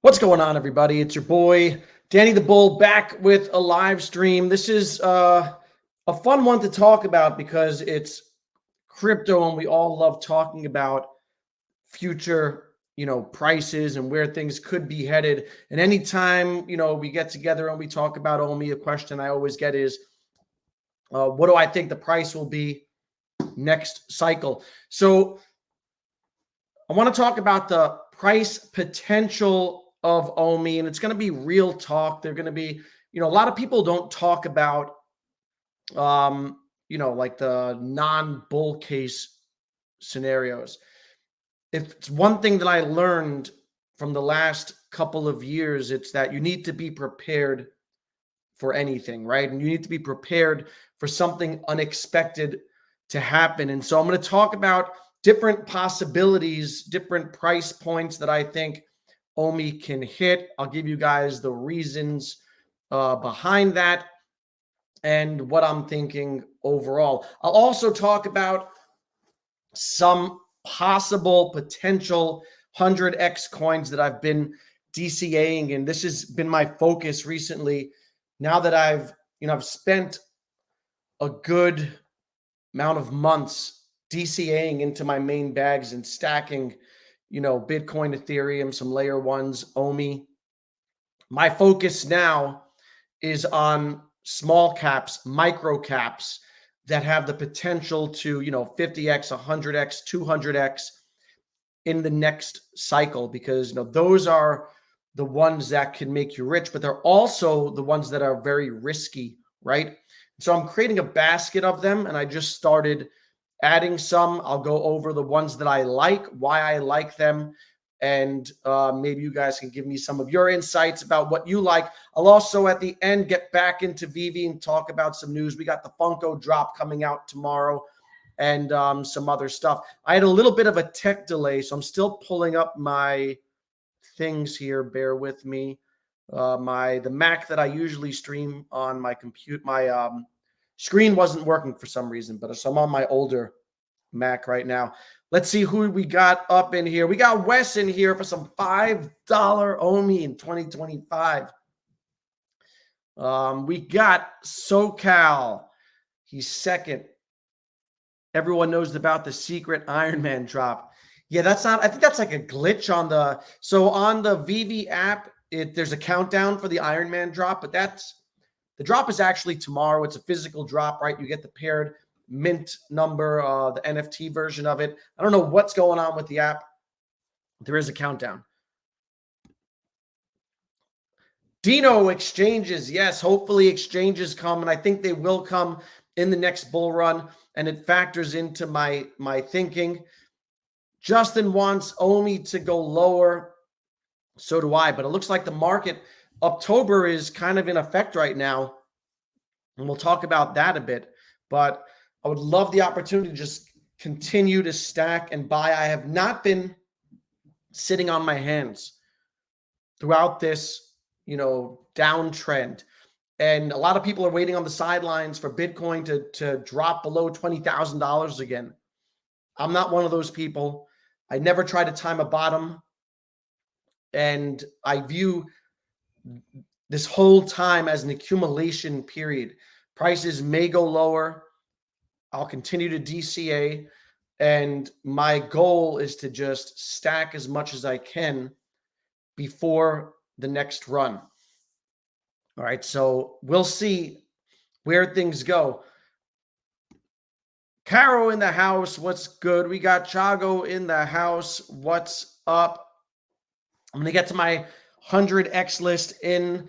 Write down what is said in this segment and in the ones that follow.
What's going on, everybody? It's your boy, Danny the Bull, back with a live stream. This is a fun one to talk about because it's crypto and we all love talking about future, prices and where things could be headed. And anytime, we get together and we talk about OMI, a question I always get is, what do I think the price will be next cycle? So I want to talk about the price potential of OMI, and it's going to be real talk. They're going to be, a lot of people don't talk about, like the non-bull case scenarios. If it's one thing that I learned from the last couple of years, it's that you need to be prepared for anything, right? And you need to be prepared for something unexpected to happen. And so I'm going to talk about different possibilities, different price points that I think OMI can hit. I'll give you guys the reasons behind that and what I'm thinking overall. I'll also talk about some possible potential 100x coins that I've been DCAing, and this has been my focus recently. Now that I've spent a good amount of months DCAing into my main bags and stacking, Bitcoin, Ethereum, some layer ones, OMI. My focus now is on small caps, micro caps that have the potential to, 50x, 100x, 200x in the next cycle, because, those are the ones that can make you rich, but they're also the ones that are very risky, right? So I'm creating a basket of them, and I just started adding some. I'll go over the ones that I like, why I like them, and maybe you guys can give me some of your insights about what you like. I'll also at the end get back into Veve and talk about some news. We got the Funko drop coming out tomorrow and some other stuff. I had a little bit of a tech delay, so I'm still pulling up my things here. Bear with me. The Mac that I usually stream on my computer, my screen wasn't working for some reason, but so I'm on my older Mac right now. Let's see who we got up in here. We got Wes in here for some $5 OMI in 2025. We got SoCal. He's second. Everyone knows about the secret Iron Man drop. Yeah, that's not, I think that's like a glitch on the, so on the Veve app, there's a countdown for the Iron Man drop, but the drop is actually tomorrow. It's a physical drop, right? You get the paired mint number, the NFT version of it. I don't know what's going on with the app. There is a countdown. Dino, exchanges. Yes, hopefully exchanges come, and I think they will come in the next bull run, and it factors into my thinking. Justin wants OMI to go lower. So do I, but it looks like the market, October is kind of in effect right now, and we'll talk about that a bit. But I would love the opportunity to just continue to stack and buy. I have not been sitting on my hands throughout this, downtrend. And a lot of people are waiting on the sidelines for Bitcoin to drop below $20,000 again. I'm not one of those people. I never try to time a bottom. And I view this whole time as an accumulation period. Prices may go lower. I'll continue to DCA. And my goal is to just stack as much as I can before the next run. All right, so we'll see where things go. Caro in the house, what's good? We got Chago in the house, what's up? I'm going to get to my 100x list in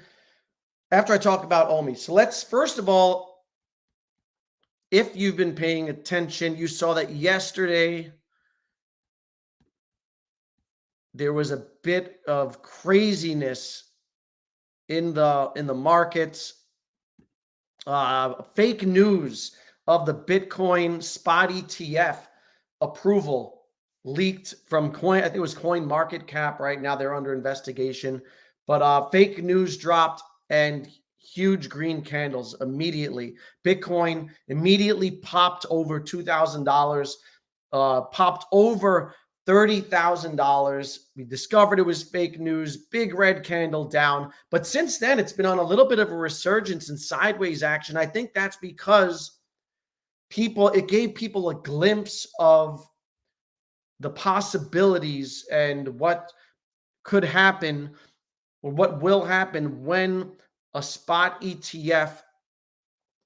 after I talk about OMI. So let's, first of all, if you've been paying attention, you saw that yesterday there was a bit of craziness in the markets. Fake news of the Bitcoin spot ETF approval leaked from I think it was Coin Market Cap. Right now they're under investigation, but fake news dropped and huge green candles immediately. Bitcoin immediately popped over $2,000, popped over $30,000. We discovered it was fake news, big red candle down. But since then, it's been on a little bit of a resurgence and sideways action. I think that's because it gave people a glimpse of the possibilities and what could happen or what will happen when a spot ETF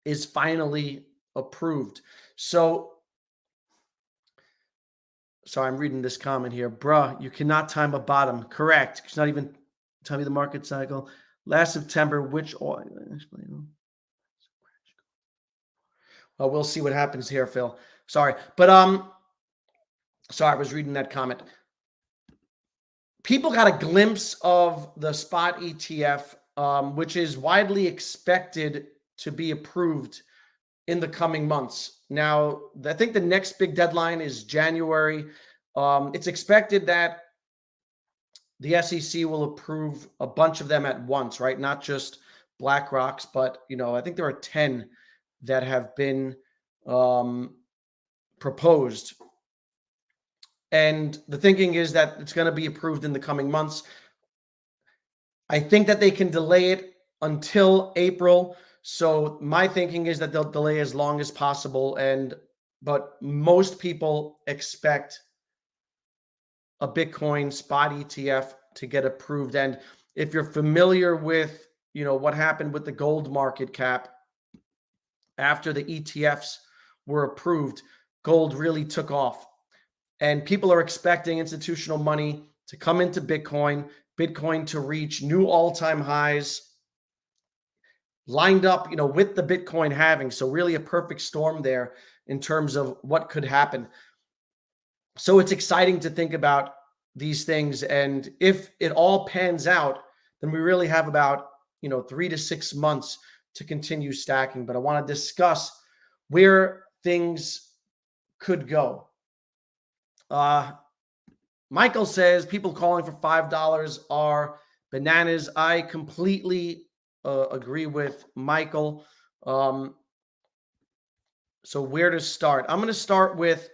is finally approved. So, sorry, I'm reading this comment here. Bruh, you cannot time a bottom. Correct. It's not even tell me the market cycle. Last September, which oil? Well, we'll see what happens here, Phil. Sorry. But sorry, I was reading that comment. People got a glimpse of the spot ETF, which is widely expected to be approved in the coming months. Now, I think the next big deadline is January. It's expected that the SEC will approve a bunch of them at once, right? Not just BlackRock's, but I think there are 10 that have been proposed. And the thinking is that it's going to be approved in the coming months. I think that they can delay it until April. So my thinking is that they'll delay as long as possible. But most people expect a Bitcoin spot ETF to get approved. And if you're familiar with, what happened with the gold market cap after the ETFs were approved, gold really took off. And people are expecting institutional money to come into Bitcoin to reach new all-time highs, lined up, with the Bitcoin halving. So really a perfect storm there in terms of what could happen. So it's exciting to think about these things. And if it all pans out, then we really have about, 3 to 6 months to continue stacking. But I want to discuss where things could go. Michael says people calling for $5 are bananas. I completely agree with Michael. So where to start? I'm going to start with,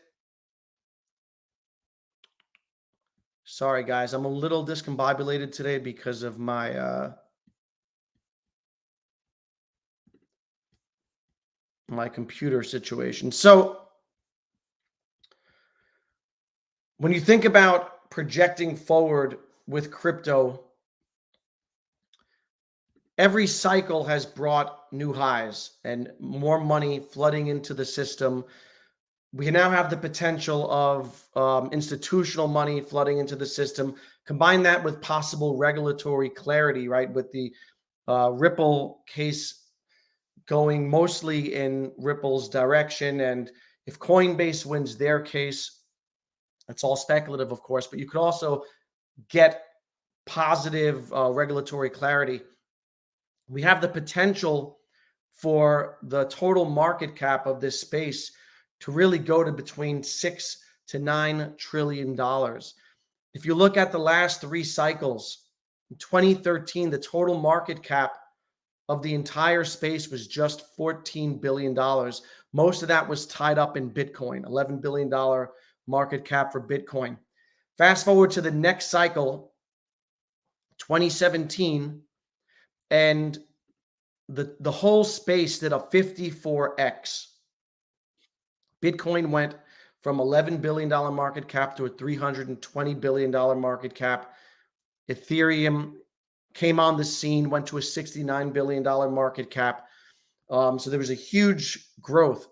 sorry guys, I'm a little discombobulated today because of my my computer situation. So when you think about projecting forward with crypto, every cycle has brought new highs and more money flooding into the system. We now have the potential of institutional money flooding into the system. Combine that with possible regulatory clarity, right? With the Ripple case going mostly in Ripple's direction. And if Coinbase wins their case, it's all speculative, of course, but you could also get positive regulatory clarity. We have the potential for the total market cap of this space to really go to between $6 to $9 trillion. If you look at the last 3 cycles, in 2013, the total market cap of the entire space was just $14 billion. Most of that was tied up in Bitcoin, $11 billion market cap for Bitcoin. Fast forward to the next cycle, 2017, and the whole space did a 54x. Bitcoin went from $11 billion market cap to a $320 billion market cap. Ethereum came on the scene, went to a $69 billion market cap. So there was a huge growth.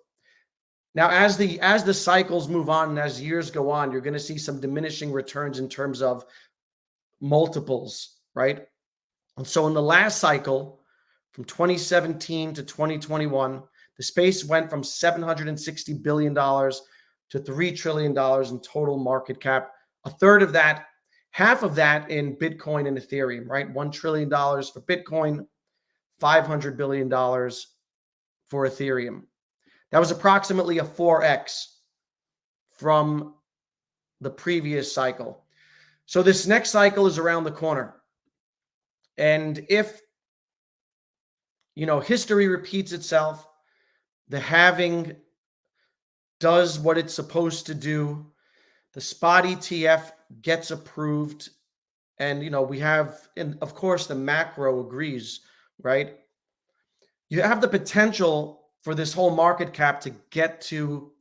Now, as the cycles move on and as years go on, you're going to see some diminishing returns in terms of multiples, right? And so in the last cycle, from 2017 to 2021, the space went from $760 billion to $3 trillion in total market cap. A third of that, half of that in Bitcoin and Ethereum, right? $1 trillion for Bitcoin, $500 billion for Ethereum. That was approximately a 4x from the previous cycle. So this next cycle is around the corner. And if, history repeats itself, the halving does what it's supposed to do, the spot ETF gets approved, and we have, and of course the macro agrees, right? You have the potential for this whole market cap to get to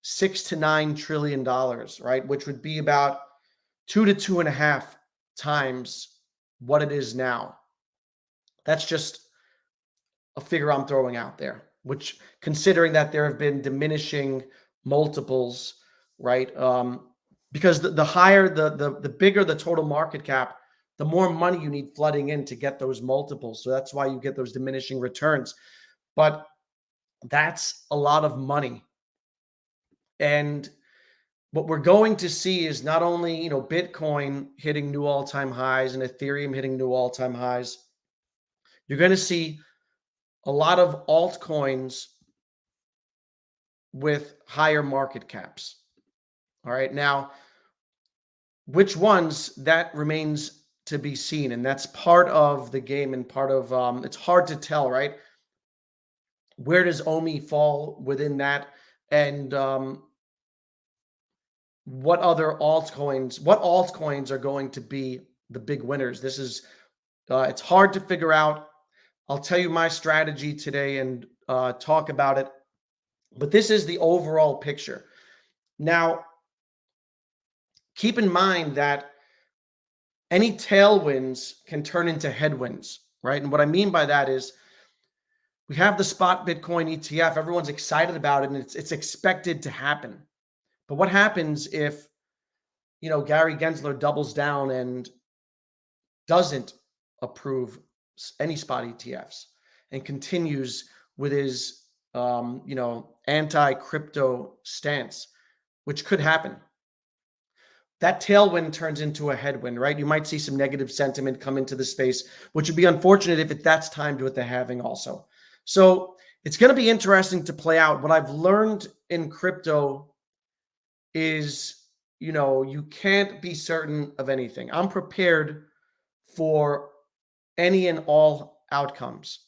$6 to $9 trillion, right? Which would be about 2 to 2.5 times what it is now. That's just a figure I'm throwing out there, which, considering that there have been diminishing multiples, right? Because the higher, the bigger the total market cap, the more money you need flooding in to get those multiples. So that's why you get those diminishing returns. But that's a lot of money. And what we're going to see is not only, Bitcoin hitting new all-time highs and Ethereum hitting new all-time highs. You're going to see a lot of altcoins with higher market caps. All right. Now, which ones, that remains to be seen. And that's part of the game, and part of, it's hard to tell, right? Where does Omi fall within that? And what altcoins are going to be the big winners? This is, it's hard to figure out. I'll tell you my strategy today and talk about it. But this is the overall picture. Now, keep in mind that any tailwinds can turn into headwinds, right? And what I mean by that is, we have the spot Bitcoin ETF. Everyone's excited about it, and it's expected to happen. But what happens if, Gary Gensler doubles down and doesn't approve any spot ETFs and continues with his, anti-crypto stance, which could happen? That tailwind turns into a headwind, right? You might see some negative sentiment come into the space, which would be unfortunate if that's timed with the halving also. So it's going to be interesting to play out. What I've learned in crypto is, you can't be certain of anything. I'm prepared for any and all outcomes.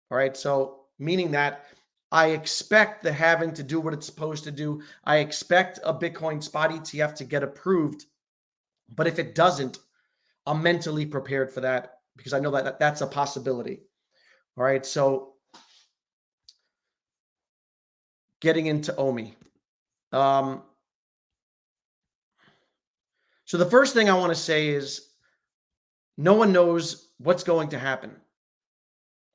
All right. So meaning that I expect the halving to do what it's supposed to do. I expect a Bitcoin spot ETF to get approved. But if it doesn't, I'm mentally prepared for that, because I know that that's a possibility. All right. So getting into Omi. So the first thing I want to say is, no one knows what's going to happen.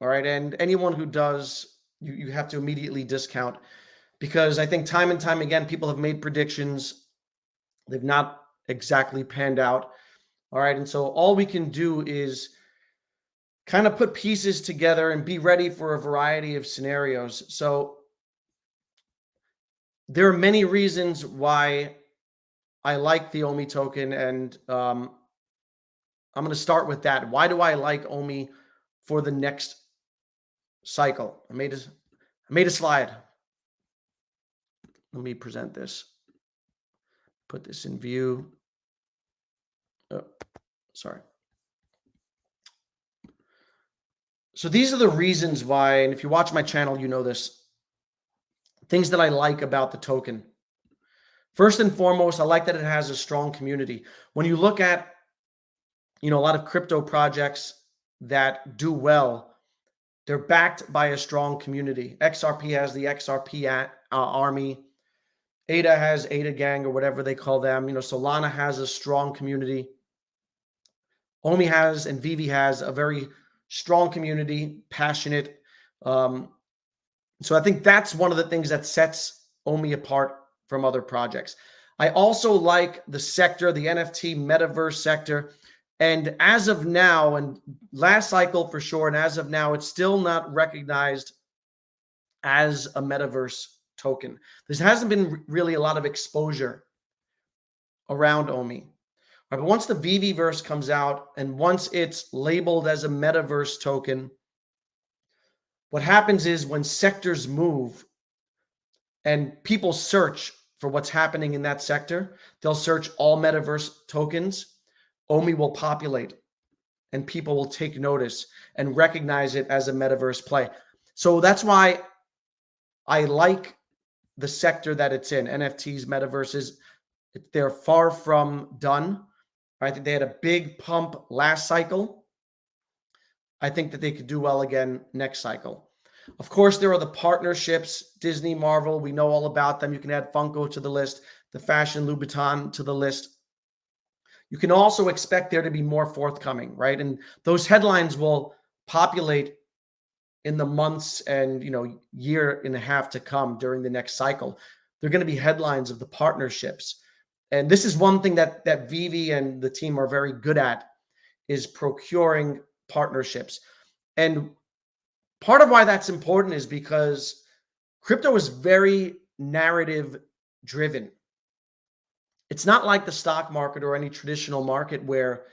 All right. And anyone who does, you have to immediately discount, because I think time and time again, people have made predictions. They've not exactly panned out. All right. And so all we can do is kind of put pieces together and be ready for a variety of scenarios. So there are many reasons why I like the Omi token, and I'm going to start with that. Why do I like Omi for the next cycle? I made a slide. Let me present this. Put this in view. Oh, sorry. So these are the reasons why, and if you watch my channel, you know this, things that I like about the token. First and foremost, I like that it has a strong community. When you look at, a lot of crypto projects that do well, they're backed by a strong community. XRP has the XRP army. ADA has ADA gang, or whatever they call them. Solana has a strong community. Omi has, and Veve has, a very strong community, passionate. So I think that's one of the things that sets Omi apart from other projects. I also like the sector, the NFT metaverse sector. And as of now, and last cycle for sure, and as of now, it's still not recognized as a metaverse token. There hasn't been really a lot of exposure around Omi. Right, but once the Veveverse comes out, and once it's labeled as a metaverse token, what happens is, when sectors move and people search for what's happening in that sector, they'll search all metaverse tokens. Omi will populate, and people will take notice and recognize it as a metaverse play. So that's why I like the sector that it's in, NFTs, metaverses. They're far from done. I think they had a big pump last cycle. I think that they could do well again next cycle. Of course, there are the partnerships, Disney, Marvel. We know all about them. You can add Funko to the list, the fashion Louboutin to the list. You can also expect there to be more forthcoming, right? And those headlines will populate in the months and year and a half to come during the next cycle. They're going to be headlines of the partnerships. And this is one thing that Veve and the team are very good at, is procuring partnerships. And part of why that's important is because crypto is very narrative driven. It's not like the stock market or any traditional market where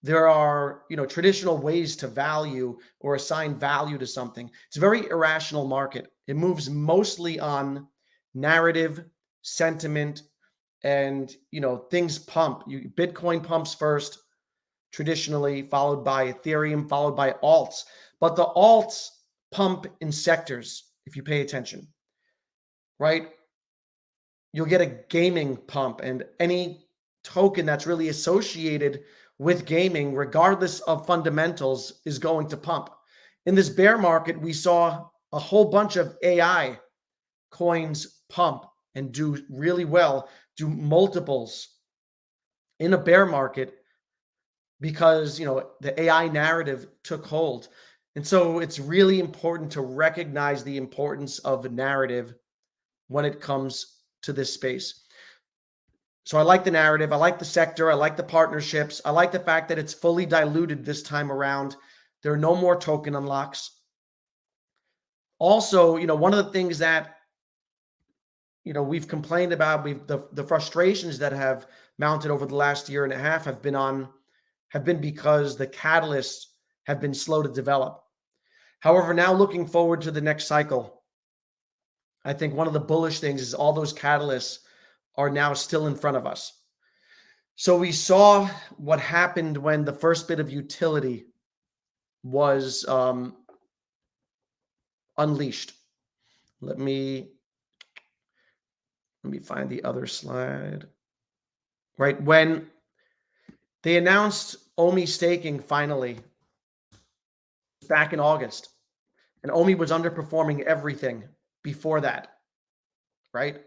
there are, traditional ways to value or assign value to something. It's a very irrational market. It moves mostly on narrative, sentiment, and, things pump. Bitcoin pumps first, traditionally, followed by Ethereum, followed by alts. But the alts pump in sectors, if you pay attention, right? You'll get a gaming pump, and any token that's really associated with gaming, regardless of fundamentals, is going to pump. In this bear market, we saw a whole bunch of AI coins pump and do really well, do multiples in a bear market because, the AI narrative took hold. And so it's really important to recognize the importance of narrative when it comes to this space. So I like the narrative. I like the sector. I like the partnerships. I like the fact that it's fully diluted this time around. There are no more token unlocks. Also, one of the things that, we've complained about, the frustrations that have mounted over the last year and a half have been because the catalysts have been slow to develop. However, now looking forward to the next cycle, I think one of the bullish things is all those catalysts are now still in front of us. So we saw what happened when the first bit of utility was unleashed. Let me find the other slide. Right, when they announced Omi staking finally back in August, and Omi was underperforming everything before that, right?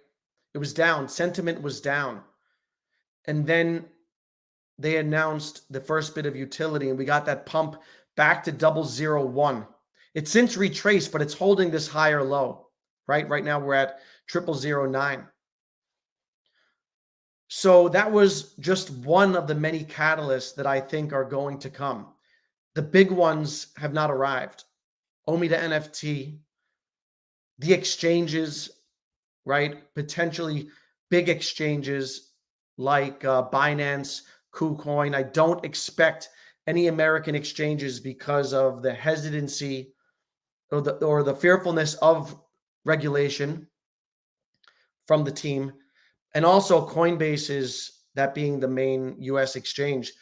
It was down. Sentiment was down. And then they announced the first bit of utility, and we got that pump back to 001. It's since retraced, but it's holding this higher low, right? Right now we're at 0009. So that was just one of the many catalysts that I think are going to come. The big ones have not arrived. Omi to NFT, the exchanges, right? Potentially big exchanges like Binance, KuCoin. I don't expect any American exchanges because of the hesitancy or the fearfulness of regulation from the team. And also Coinbase, is that being the main US exchange,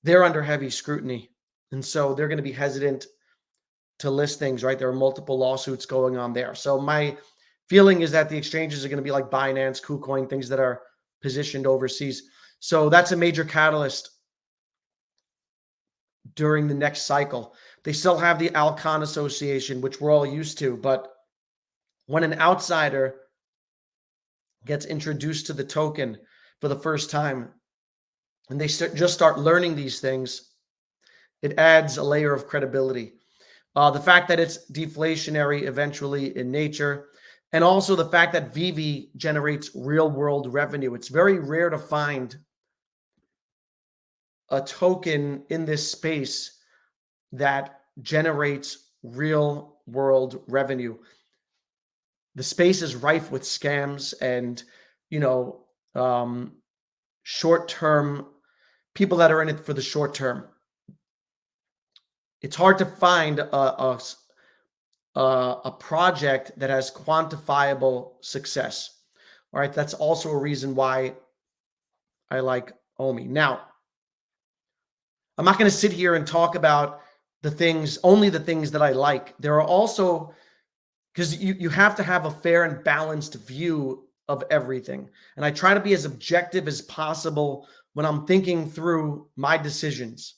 they're under heavy scrutiny. And so they're going to be hesitant to list things, right? There are multiple lawsuits going on there. So my feeling is that the exchanges are going to be like Binance, KuCoin, things that are positioned overseas. So that's a major catalyst during the next cycle. They still have the Alcon Association, which we're all used to, but when an outsider gets introduced to the token for the first time and they just start learning these things, it adds a layer of credibility. The fact that it's deflationary eventually in nature, and also the fact that Veve generates real world revenue. It's very rare to find a token in this space that generates real world revenue. The space is rife with scams and, short-term people that are in it for the short term. It's hard to find a project that has quantifiable success. All right, that's also a reason why I like Omi. Now, I'm not going to sit here and talk about only the things that I like. There are also, because you have to have a fair and balanced view of everything. And I try to be as objective as possible when I'm thinking through my decisions.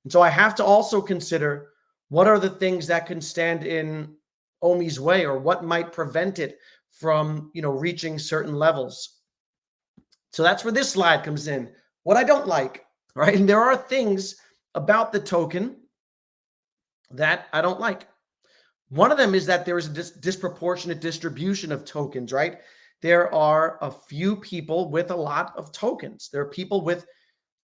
And so I have to also consider what are the things that can stand in Omi's way, or what might prevent it from, reaching certain levels. So that's where this slide comes in. What I don't like, right? And there are things about the token that I don't like. One of them is that there is a disproportionate distribution of tokens, right? There are a few people with a lot of tokens. There are people with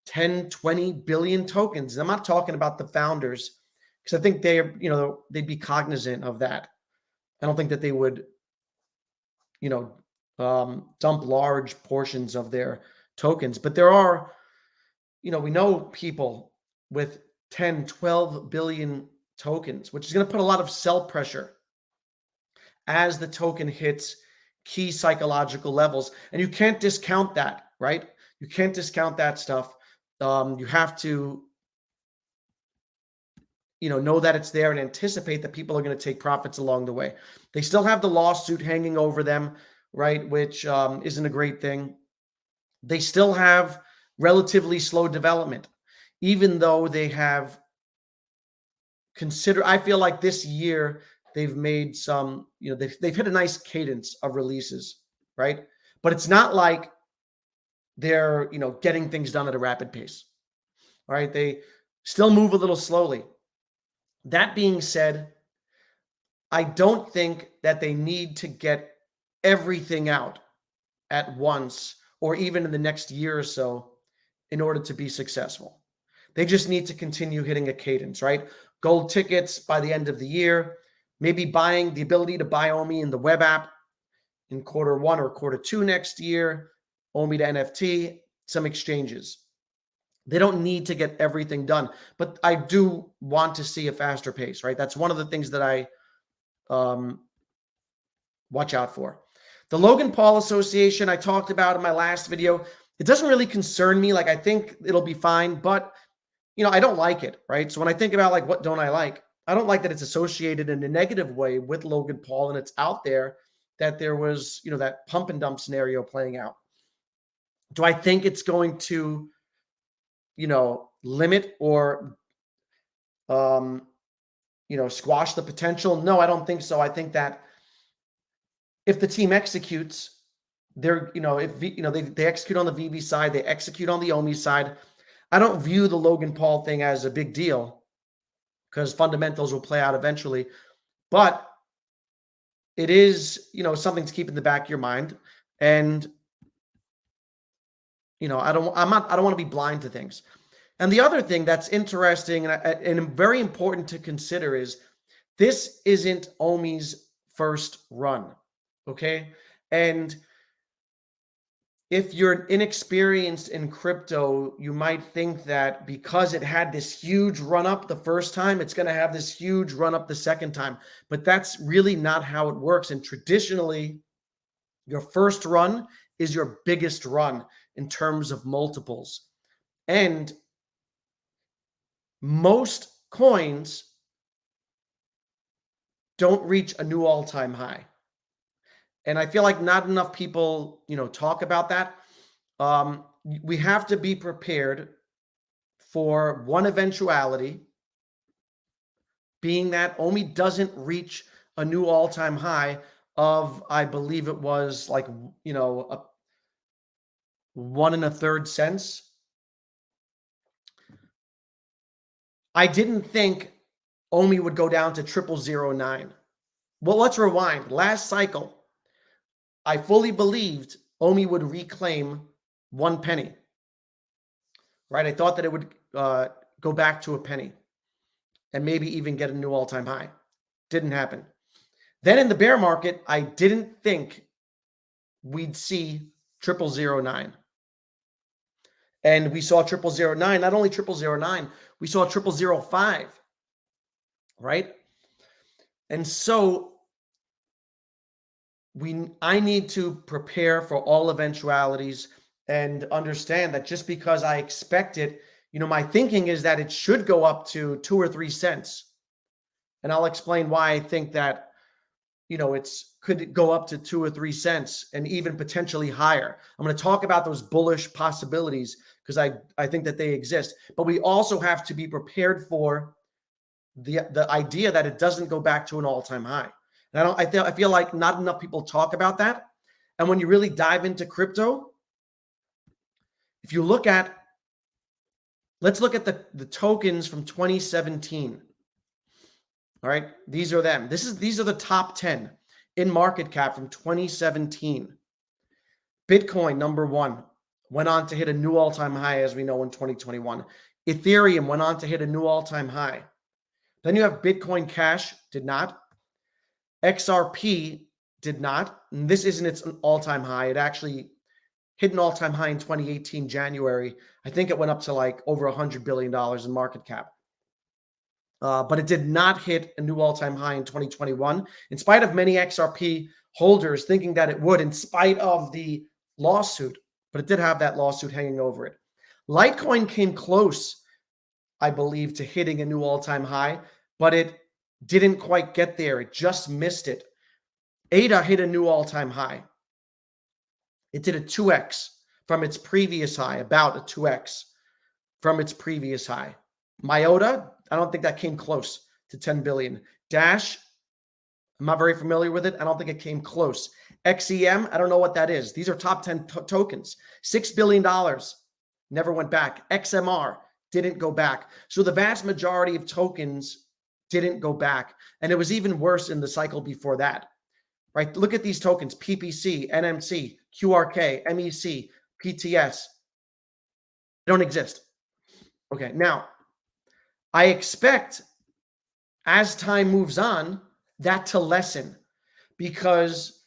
10, 20 billion tokens. I'm not talking about the founders, because I think they'd be cognizant of that. I don't think that they would, dump large portions of their tokens. But there are, we know people with 10, 12 billion tokens, which is going to put a lot of sell pressure as the token hits key psychological levels. And you can't discount that, right? You can't discount that stuff. You have to, know that it's there and anticipate that people are going to take profits along the way. They still have the lawsuit hanging over them, right? Which isn't a great thing. They still have relatively slow development, even though they have I feel like this year they've made some, they've hit a nice cadence of releases, right? But it's not like they're, getting things done at a rapid pace. All right. They still move a little slowly. That being said, I don't think that they need to get everything out at once, or even in the next year or so, in order to be successful. They just need to continue hitting a cadence, right? Gold tickets by the end of the year, maybe buying the ability to buy Omi in the web app in Q1 or Q2 next year, Omi to NFT, some exchanges. They don't need to get everything done, but I do want to see a faster pace, right? That's one of the things that I watch out for. The Logan Paul Association I talked about in my last video, it doesn't really concern me. Like, I think it'll be fine, but I don't like it, right? So when I think about like, what don't I like? I don't like that it's associated in a negative way with Logan Paul, and it's out there that there was, that pump and dump scenario playing out. Do I think it's going to, limit or, squash the potential? No, I don't think so. I think that if the team executes, if they execute on the Veve side, they execute on the Omi side. I don't view the Logan Paul thing as a big deal, because fundamentals will play out eventually. But it is, something to keep in the back of your mind. And, I don't want to be blind to things. And the other thing that's interesting and very important to consider is this isn't Omi's first run. Okay. And if you're inexperienced in crypto, you might think that because it had this huge run up the first time, it's going to have this huge run up the second time. But that's really not how it works. And traditionally, your first run is your biggest run in terms of multiples. And most coins don't reach a new all-time high. And I feel like not enough people, talk about that. We have to be prepared for one eventuality, being that Omi doesn't reach a new all-time high of, I believe it was like, 1 1/3 cents. I didn't think Omi would go down to 0009. Well, let's rewind. Last cycle, I fully believed Omi would reclaim 1 penny, right? I thought that it would go back to a penny and maybe even get a new all-time high. Didn't happen. Then in the bear market, I didn't think we'd see 0009. And we saw 0009, not only 0009, we saw 0005, right? And so I need to prepare for all eventualities and understand that just because I expect it, my thinking is that it should go up to 2 or 3 cents. And I'll explain why I think that, it's could go up to 2 or 3 cents and even potentially higher. I'm going to talk about those bullish possibilities because I think that they exist. But we also have to be prepared for the idea that it doesn't go back to an all-time high. And I feel like not enough people talk about that. And when you really dive into crypto, if you look at, let's look at the tokens from 2017. All right, these are them. These are the top 10 in market cap from 2017. Bitcoin, number one, went on to hit a new all-time high, as we know, in 2021. Ethereum went on to hit a new all-time high. Then you have Bitcoin Cash, did not. XRP did not. And this isn't its all-time high. It actually hit an all-time high in 2018, January. I think it went up to like over $100 billion in market cap. But it did not hit a new all-time high in 2021, in spite of many XRP holders thinking that it would, in spite of the lawsuit. But it did have that lawsuit hanging over it. Litecoin came close, I believe, to hitting a new all-time high, but it didn't quite get there. It just missed it. ADA hit a new all-time high. It did a 2x from its previous high, about a 2x from its previous high. Myota, I don't think that came close to 10 billion. Dash, I'm not very familiar with it. I don't think it came close. XEM, I don't know what that is. These are top 10 tokens. $6 billion never went back. XMR didn't go back. So the vast majority of tokens didn't go back. And it was even worse in the cycle before that, right? Look at these tokens: PPC, NMC, QRK, MEC, PTS. They don't exist. Okay, now I expect as time moves on that to lessen, because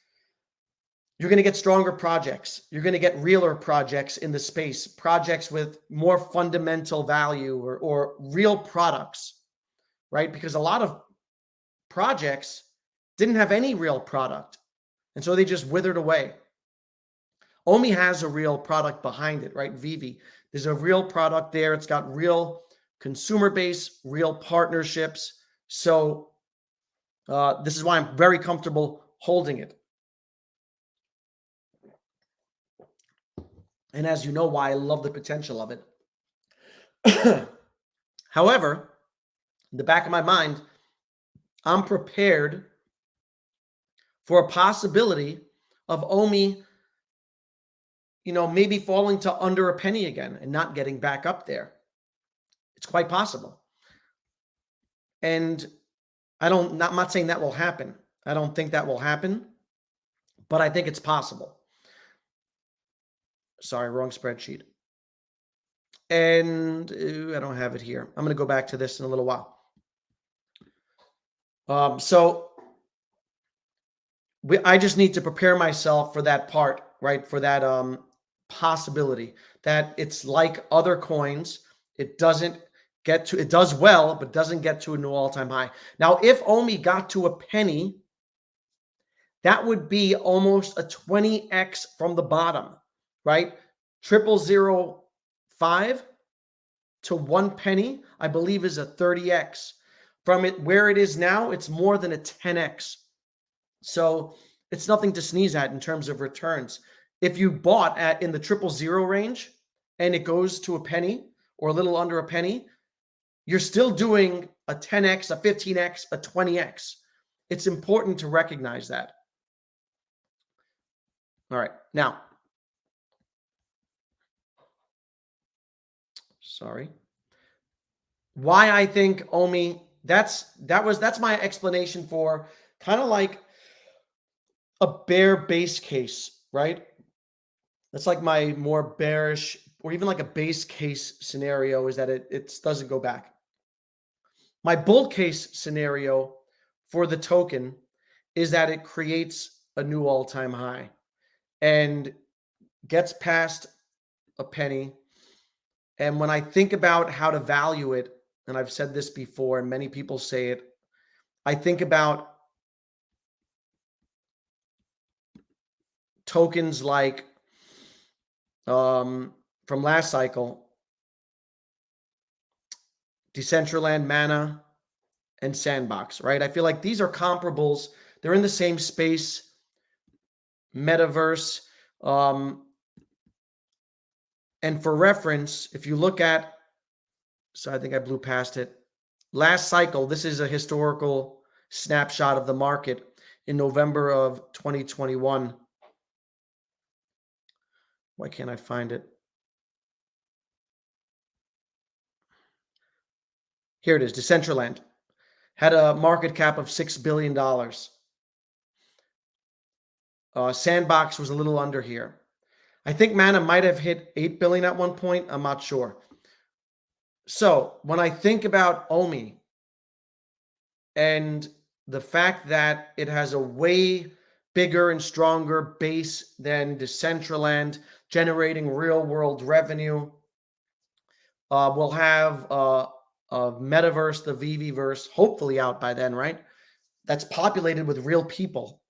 you're going to get stronger projects. You're going to get realer projects in the space, projects with more fundamental value or real products, right? Because a lot of projects didn't have any real product, and so they just withered away. Omi has a real product behind it, right? Veve. There's a real product there. It's got real consumer base, real partnerships. So this is why I'm very comfortable holding it. And as you know, why I love the potential of it. However, in the back of my mind, I'm prepared for a possibility of Omi, maybe falling to under a penny again and not getting back up there. It's quite possible. And I'm not saying that will happen. I don't think that will happen, but I think it's possible. Sorry, wrong spreadsheet. And I don't have it here. I'm going to go back to this in a little while. I just need to prepare myself for that part, right? For that possibility that it's like other coins. It does well, but doesn't get to a new all-time high. Now, if Omi got to a penny, that would be almost a 20x from the bottom, right? 0005 to 1 penny, I believe, is a 30x. From it where it is now, it's more than a 10x. So it's nothing to sneeze at in terms of returns. If you bought in the 000 range and it goes to a penny or a little under a penny, you're still doing a 10x, a 15x, a 20x. It's important to recognize that. All right. Now, sorry. Why I think Omi, that's my explanation for kind of like a bear base case, right? That's like my more bearish, or even like a base case scenario, is that it doesn't go back. My bull case scenario for the token is that it creates a new all-time high and gets past a penny. And when I think about how to value it, and I've said this before, and many people say it, I think about tokens like from last cycle, Decentraland, Mana, and Sandbox, right? I feel like these are comparables They're in the same space, metaverse. And for reference, if you look at, so I think I blew past it. Last cycle, this is a historical snapshot of the market in November of 2021. Why can't I find it? Here it is. Decentraland had a market cap of $6 billion. Sandbox was a little under here. I think Mana might have hit 8 billion at one point. I'm not sure. So when I think about Omi and the fact that it has a way bigger and stronger base than Decentraland, generating real world revenue, we'll have a metaverse, the Veveverse, hopefully out by then, right? That's populated with real people.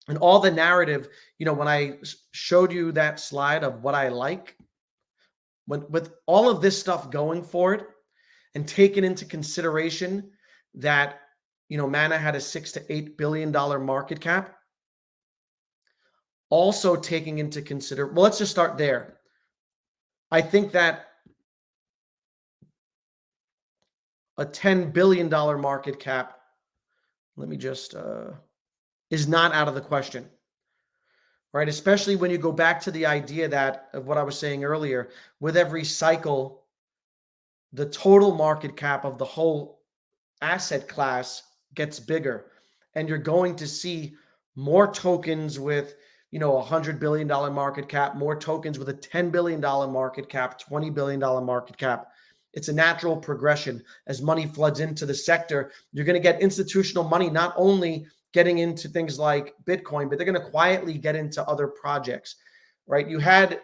And all the narrative, when I showed you that slide of what I like, with all of this stuff going for it and taking into consideration that, Mana had a $6 to $8 billion market cap, also taking into well, let's just start there. I think that a $10 billion market cap, let me just, is not out of the question, right? Especially when you go back to the idea that of what I was saying earlier, with every cycle, the total market cap of the whole asset class gets bigger, and you're going to see more tokens with, $100 billion market cap, more tokens with a $10 billion market cap, $20 billion market cap. It's a natural progression. As money floods into the sector, you're going to get institutional money, not only getting into things like Bitcoin, but they're going to quietly get into other projects, right? You had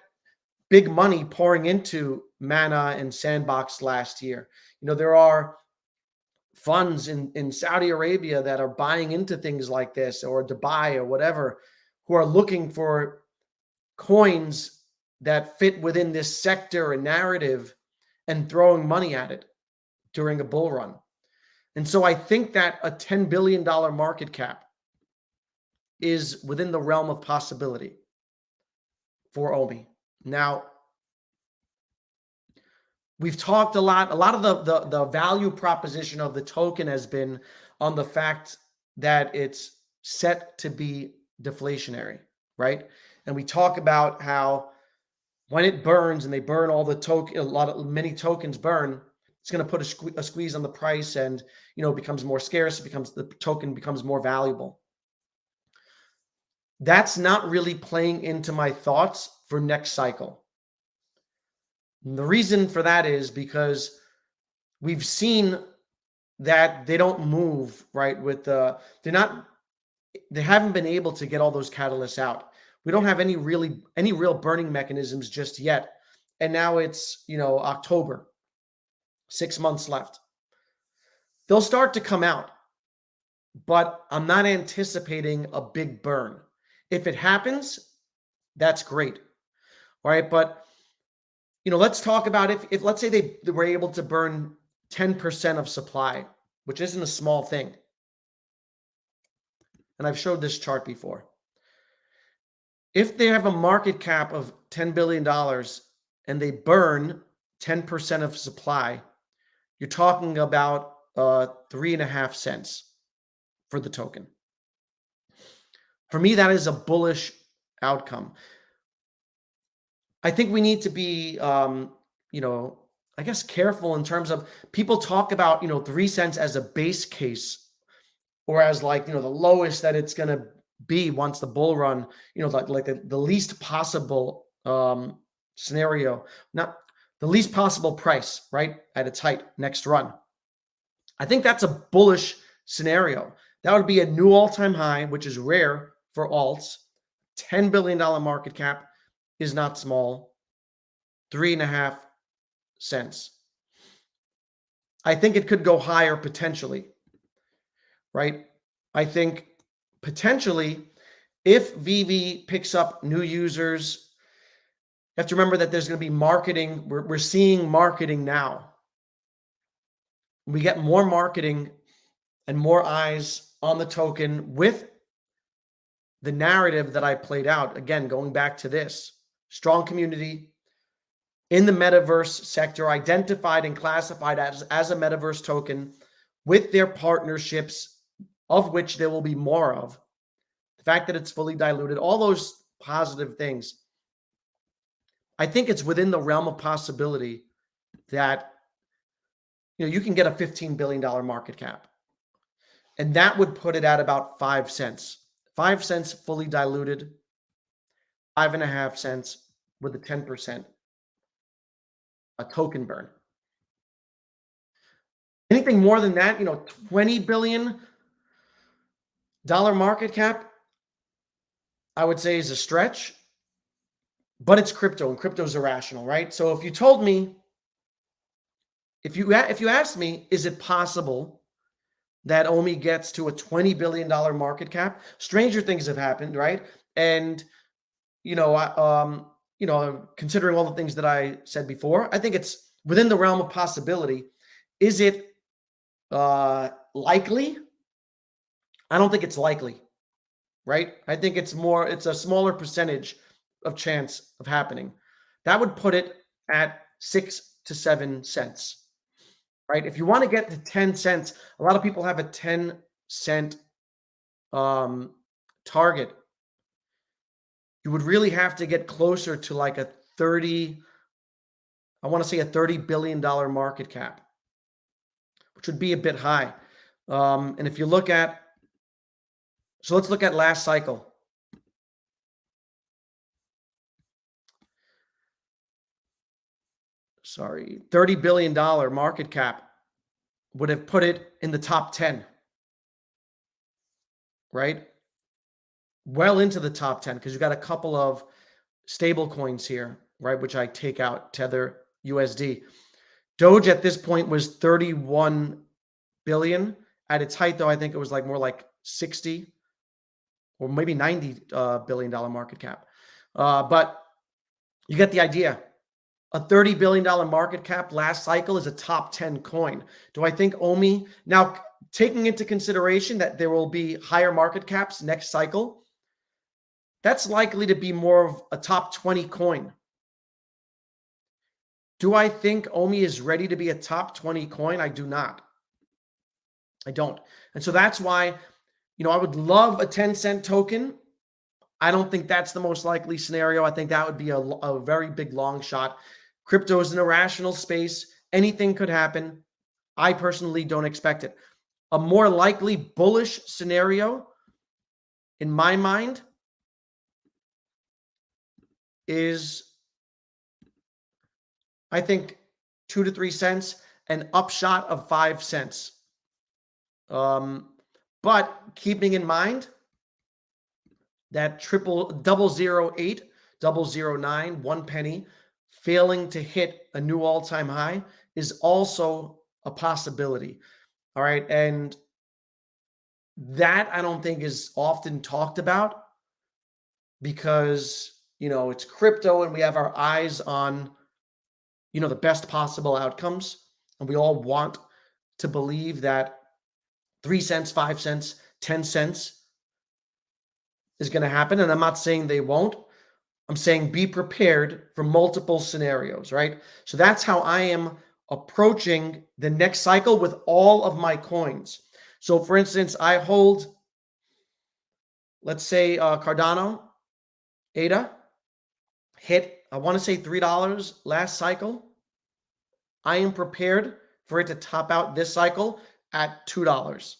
big money pouring into Mana and Sandbox last year. There are funds in Saudi Arabia that are buying into things like this, or Dubai or whatever, who are looking for coins that fit within this sector and narrative and throwing money at it during a bull run. And so I think that a $10 billion market cap is within the realm of possibility for Omi. Now, we've talked a lot of the value proposition of the token has been on the fact that it's set to be deflationary, right? And we talk about how when it burns and they burn all the many tokens burn, it's going to put a squeeze on the price, and it becomes more scarce. The token becomes more valuable. That's not really playing into my thoughts for next cycle. And the reason for that is because we've seen that they don't move right with they haven't been able to get all those catalysts out. We don't have any real burning mechanisms just yet. And now it's, October, 6 months left. They'll start to come out, but I'm not anticipating a big burn. If it happens, that's great. All right. But, let's talk about if let's say they were able to burn 10% of supply, which isn't a small thing. And I've showed this chart before. If they have a market cap of $10 billion and they burn 10% of supply, you're talking about 3.5 cents for the token. For me, that is a bullish outcome. I think we need to be, I guess, careful in terms of people talk about, 3 cents as a base case, or as like, the lowest that it's going to be once the bull run, like the least possible scenario, not the least possible price, right, at its height next run. I think that's a bullish scenario. That would be a new all-time high, which is rare for alts. $10 billion market cap is not small. 3.5 cents. I think it could go higher potentially, right? I think potentially if Veve picks up new users, you have to remember that there's going to be marketing. We're seeing marketing now. We get more marketing and more eyes on the token with the narrative that I played out. Again, going back to this strong community in the metaverse sector, identified and classified as a metaverse token with their partnerships, of which there will be more of. The fact that it's fully diluted, all those positive things. I think it's within the realm of possibility that you can get a $15 billion market cap. And that would put it at about 5 cents. 5 cents fully diluted, 5.5 cents with a 10% a token burn. Anything more than that, $20 billion market cap, I would say is a stretch, but it's crypto, and crypto's irrational, right? So if you told me, if you asked me, is it possible that Omi gets to a $20 billion market cap? Stranger things have happened, right? And considering all the things that I said before, I think it's within the realm of possibility. Is it likely? I don't think it's likely, right? I think it's a smaller percentage of chance of happening. That would put it at 6 to 7 cents, right? If you want to get to 10 cents, a lot of people have a 10-cent target. You would really have to get closer to like a $30 billion market cap, which would be a bit high. And if you look at, let's look at last cycle. $30 billion market cap would have put it in the top 10, right? Well into the top 10, because you've got a couple of stable coins here, right? Which I take out, Tether, USD. Doge at this point was 31 billion. At its height, though, I think it was more like 60 or maybe $90 billion market cap. But you get the idea. A $30 billion market cap last cycle is a top 10 coin. Do I think Omi, now taking into consideration that there will be higher market caps next cycle, that's likely to be more of a top 20 coin. Do I think Omi is ready to be a top 20 coin? I do not. I don't. And so that's why, I would love a 10-cent token. I don't think that's the most likely scenario. I think that would be a very big long shot. Crypto is an irrational space. Anything could happen. I personally don't expect it. A more likely bullish scenario, in my mind, is, I think, 2 to 3 cents, an upshot of 5 cents. But keeping in mind that 008, 009, 1 penny, failing to hit a new all-time high is also a possibility. All right. And that I don't think is often talked about because, it's crypto and we have our eyes on, the best possible outcomes. And we all want to believe that 3 cents, 5 cents, 10 cents is going to happen. And I'm not saying they won't. I'm saying be prepared for multiple scenarios, right? So that's how I am approaching the next cycle with all of my coins. So for instance, I hold, let's say Cardano, ADA, hit, I want to say $3 last cycle. I am prepared for it to top out this cycle at $2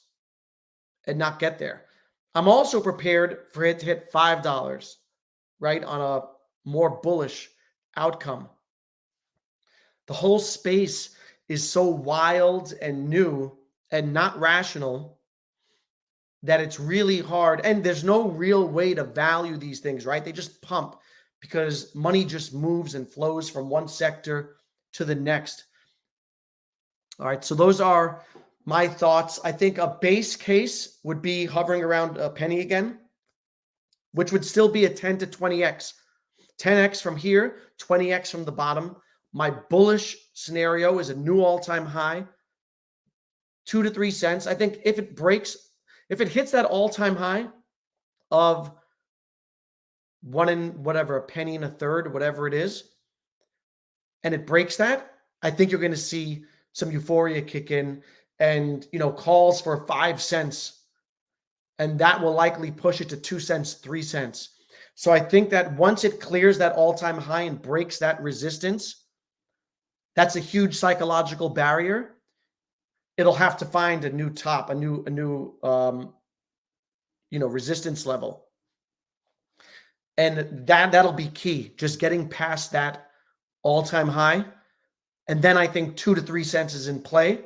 and not get there. I'm also prepared for it to hit $5, right, on a more bullish outcome. The whole space is so wild and new and not rational that it's really hard. And there's no real way to value these things, right? They just pump because money just moves and flows from one sector to the next. All right, so those are my thoughts. I think a base case would be hovering around a penny again, which would still be a 10 to 20x. 10x from here, 20x from the bottom. My bullish scenario is a new all-time high 2 to 3 cents. I think if it hits that all-time high of one and whatever, a penny and a third, whatever it is, and it breaks that, I think you're going to see some euphoria kick in and, calls for 5 cents. And that will likely push it to 2 cents, 3 cents. So I think that once it clears that all-time high and breaks that resistance, that's a huge psychological barrier. It'll have to find a new top, a new resistance level. And that'll be key, just getting past that all-time high. And then I think 2 to 3 cents is in play.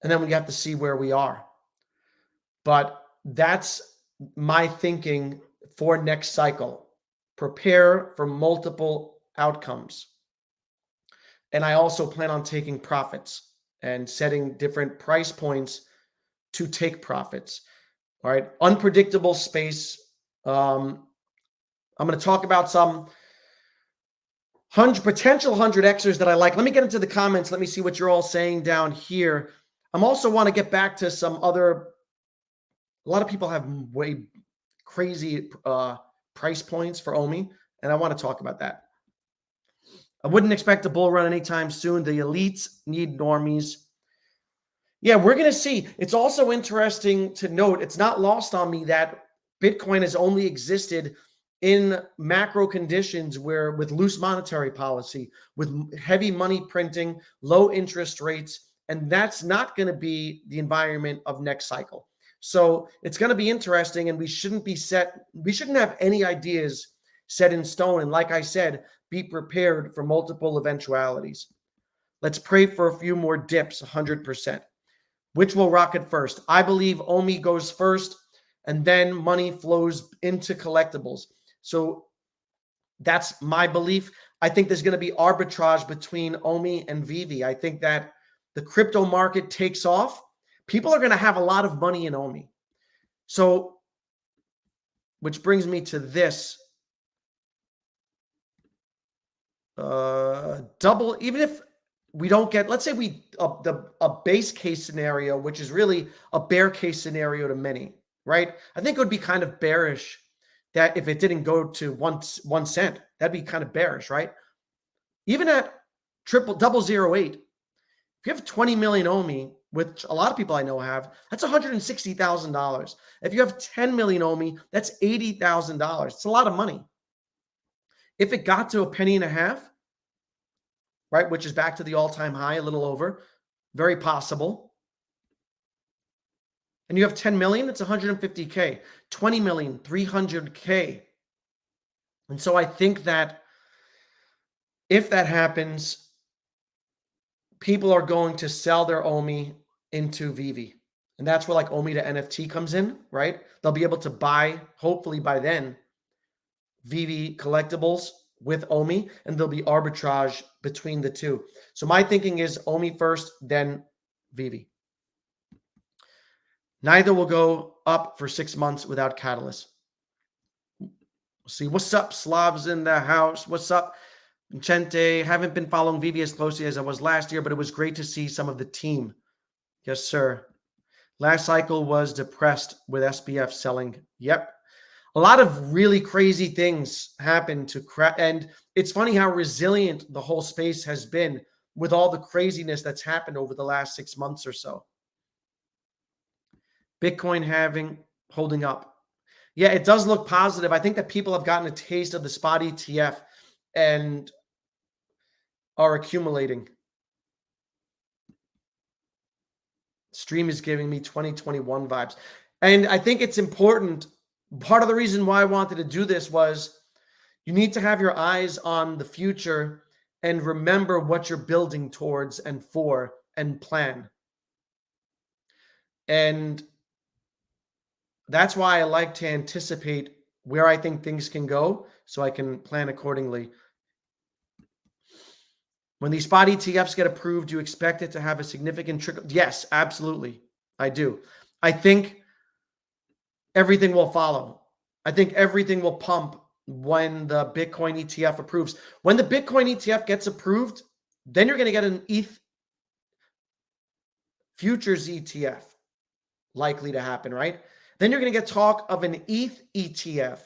And then we have to see where we are. But that's my thinking for next cycle. Prepare for multiple outcomes. And I also plan on taking profits and setting different price points to take profits. All right. Unpredictable space. I'm going to talk about some potential 100Xers that I like. Let me get into the comments. Let me see what you're all saying down here. I'm also want to get back to some other. A lot of people have way crazy price points for OMI, and I want to talk about that. I wouldn't expect a bull run anytime soon. The elites need normies. Yeah, we're going to see. It's also interesting to note, it's not lost on me that Bitcoin has only existed in macro conditions where with loose monetary policy, with heavy money printing, low interest rates, and that's not going to be the environment of next cycle. So it's going to be interesting, and we shouldn't have any ideas set in stone. And like I said, be prepared for multiple eventualities. Let's pray for a few more dips, 100%. Which will rocket first? I believe OMI goes first, and then money flows into collectibles. So that's my belief. I think there's going to be arbitrage between OMI and Veve. I think that the crypto market takes off. People are going to have a lot of money in OMI. So, which brings me to this. Even if we don't get, let's say a base case scenario, which is really a bear case scenario to many, right? I think it would be kind of bearish that if it didn't go to 1 cent, that'd be kind of bearish, right? Even at 008, if you have 20 million OMI, which a lot of people I know have, that's $160,000. If you have 10 million OMI, that's $80,000. It's a lot of money. If it got to a penny and a half, right, which is back to the all-time high, a little over, very possible. And you have 10 million, it's 150K. 20 million, 300K. And so I think that if that happens, people are going to sell their OMI into Veve. And that's where like OMI to NFT comes in, right? They'll be able to buy, hopefully by then, Veve collectibles with OMI, and there'll be arbitrage between the two. So my thinking is OMI first, then Veve. Neither will go up for 6 months without catalyst. We'll see. What's up, Slavs in the house? What's up, Chente? Haven't been following Veve as closely as I was last year, but it was great to see some of the team. Yes, sir. Last cycle was depressed with SBF selling. Yep. A lot of really crazy things happened and it's funny how resilient the whole space has been with all the craziness that's happened over the last 6 months or so. Bitcoin holding up. Yeah, it does look positive. I think that people have gotten a taste of the spot ETF and are accumulating. Stream is giving me 2021 vibes. And I think it's important. Part of the reason why I wanted to do this was you need to have your eyes on the future and remember what you're building towards and for and plan. And that's why I like to anticipate where I think things can go so I can plan accordingly. When these spot ETFs get approved, do you expect it to have a significant trickle? Yes, absolutely. I do. I think everything will follow. I think everything will pump when the Bitcoin ETF approves. When the Bitcoin ETF gets approved, then you're going to get an ETH futures ETF likely to happen, right? Then you're going to get talk of an ETH ETF.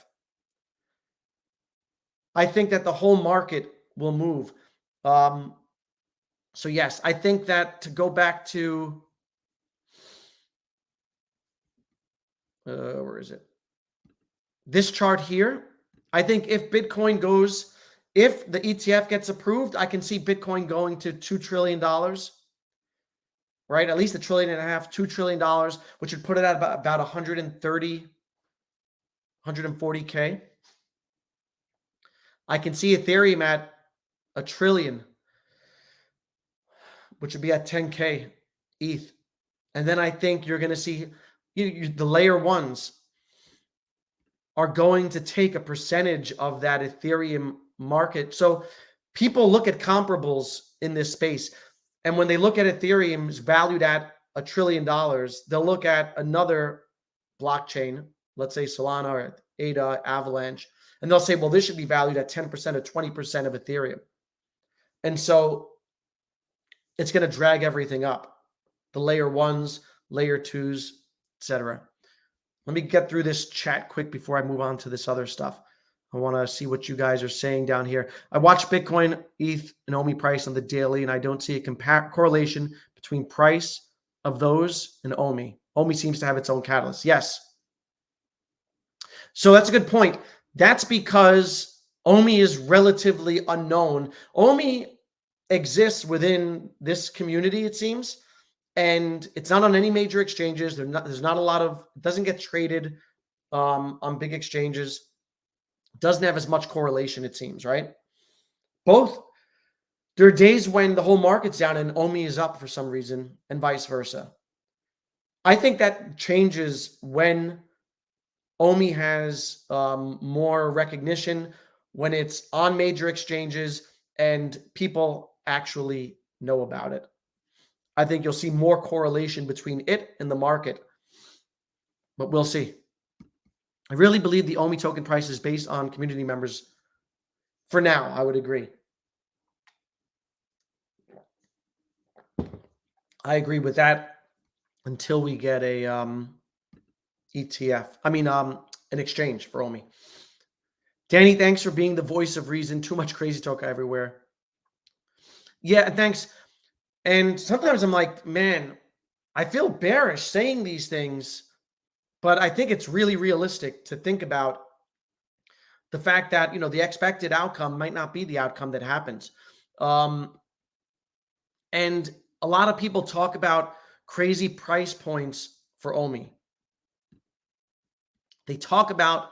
I think that the whole market will move. So yes, I think that to go back to, where is it? This chart here, I think if Bitcoin goes, if the ETF gets approved, I can see Bitcoin going to $2 trillion, right? At least $1.5 trillion, $2 trillion, which would put it at about 130, 140K. I can see Ethereum at $1 trillion, which would be at 10K ETH. And then I think you're going to see the layer ones are going to take a percentage of that Ethereum market. So people look at comparables in this space. And when they look at Ethereum's valued at $1 trillion, they'll look at another blockchain, let's say Solana or ADA, Avalanche, and they'll say, well, this should be valued at 10% or 20% of Ethereum. And so it's going to drag everything up. The layer ones, layer twos, etc. Let me get through this chat quick before I move on to this other stuff. I want to see what you guys are saying down here. I watch Bitcoin, ETH, and OMI price on the daily, and I don't see a correlation between price of those and OMI. OMI seems to have its own catalyst. Yes. So that's a good point. That's because OMI is relatively unknown. OMI exists within this community, it seems, and it's not on any major exchanges. There's not a lot of, it doesn't get traded on big exchanges. Doesn't have as much correlation, it seems, right? Both, there are days when the whole market's down and OMI is up for some reason, and vice versa. I think that changes when OMI has more recognition, when it's on major exchanges and people actually know about it. I think you'll see more correlation between it and the market, but we'll see. I really believe the OMI token price is based on community members. For now, I would agree. I agree with that until we get a ETF. I mean, an exchange for OMI. Danny, thanks for being the voice of reason. Too much crazy talk everywhere. Yeah, thanks. And sometimes I'm like, man, I feel bearish saying these things, but I think it's really realistic to think about the fact that, the expected outcome might not be the outcome that happens. And a lot of people talk about crazy price points for OMI. They talk about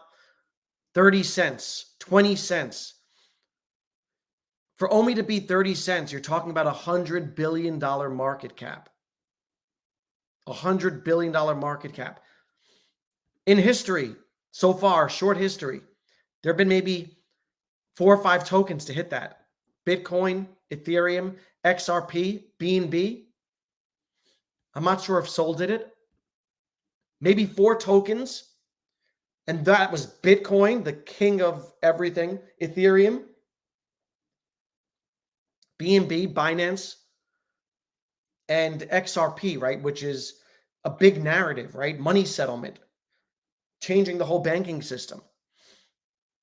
30 cents, 20 cents. For OMI to be 30 cents, you're talking about $100 billion market cap. $100 billion market cap. In history, so far, short history, there have been maybe 4 or 5 tokens to hit that. Bitcoin, Ethereum, XRP, BNB. I'm not sure if Sol did it. Maybe 4 tokens. And that was Bitcoin, the king of everything. Ethereum, BNB, Binance, and XRP, right? Which is a big narrative, right? Money settlement, changing the whole banking system.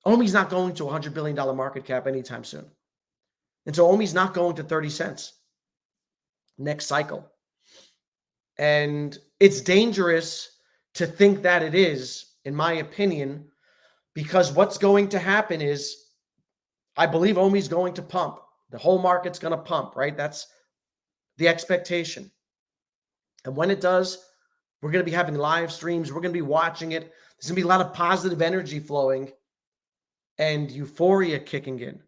OMI's not going to $100 billion market cap anytime soon. And so OMI's not going to 30 cents next cycle. And it's dangerous to think that it is, in my opinion, because what's going to happen is, I believe OMI's going to pump. The whole market's going to pump, right? That's the expectation. And when it does, we're going to be having live streams. We're going to be watching it. There's going to be a lot of positive energy flowing and euphoria kicking in.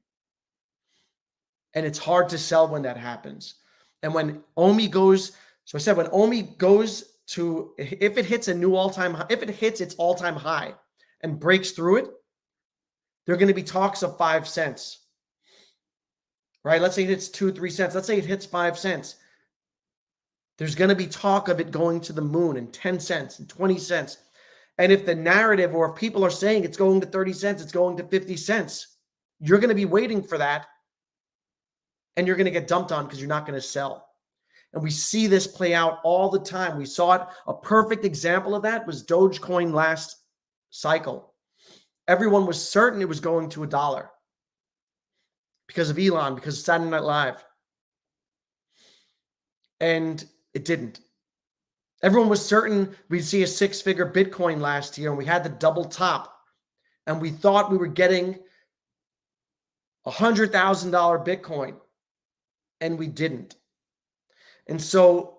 And it's hard to sell when that happens. And when OMI goes, so I said, when OMI goes to, if it hits a new all-time high, if it hits its all-time high and breaks through it, there are going to be talks of 5 cents. Right? Let's say it hits 2, 3 cents. Let's say it hits 5 cents. There's going to be talk of it going to the moon and 10 cents and 20 cents. And if the narrative, or if people are saying it's going to 30 cents, it's going to 50 cents, you're going to be waiting for that. And you're going to get dumped on because you're not going to sell. And we see this play out all the time. We saw it. A perfect example of that was Dogecoin last cycle. Everyone was certain it was going to $1 because of Elon, because of Saturday Night Live. And it didn't. Everyone was certain we'd see a six-figure Bitcoin last year, and we had the double top. And we thought we were getting $100,000 Bitcoin, and we didn't. And so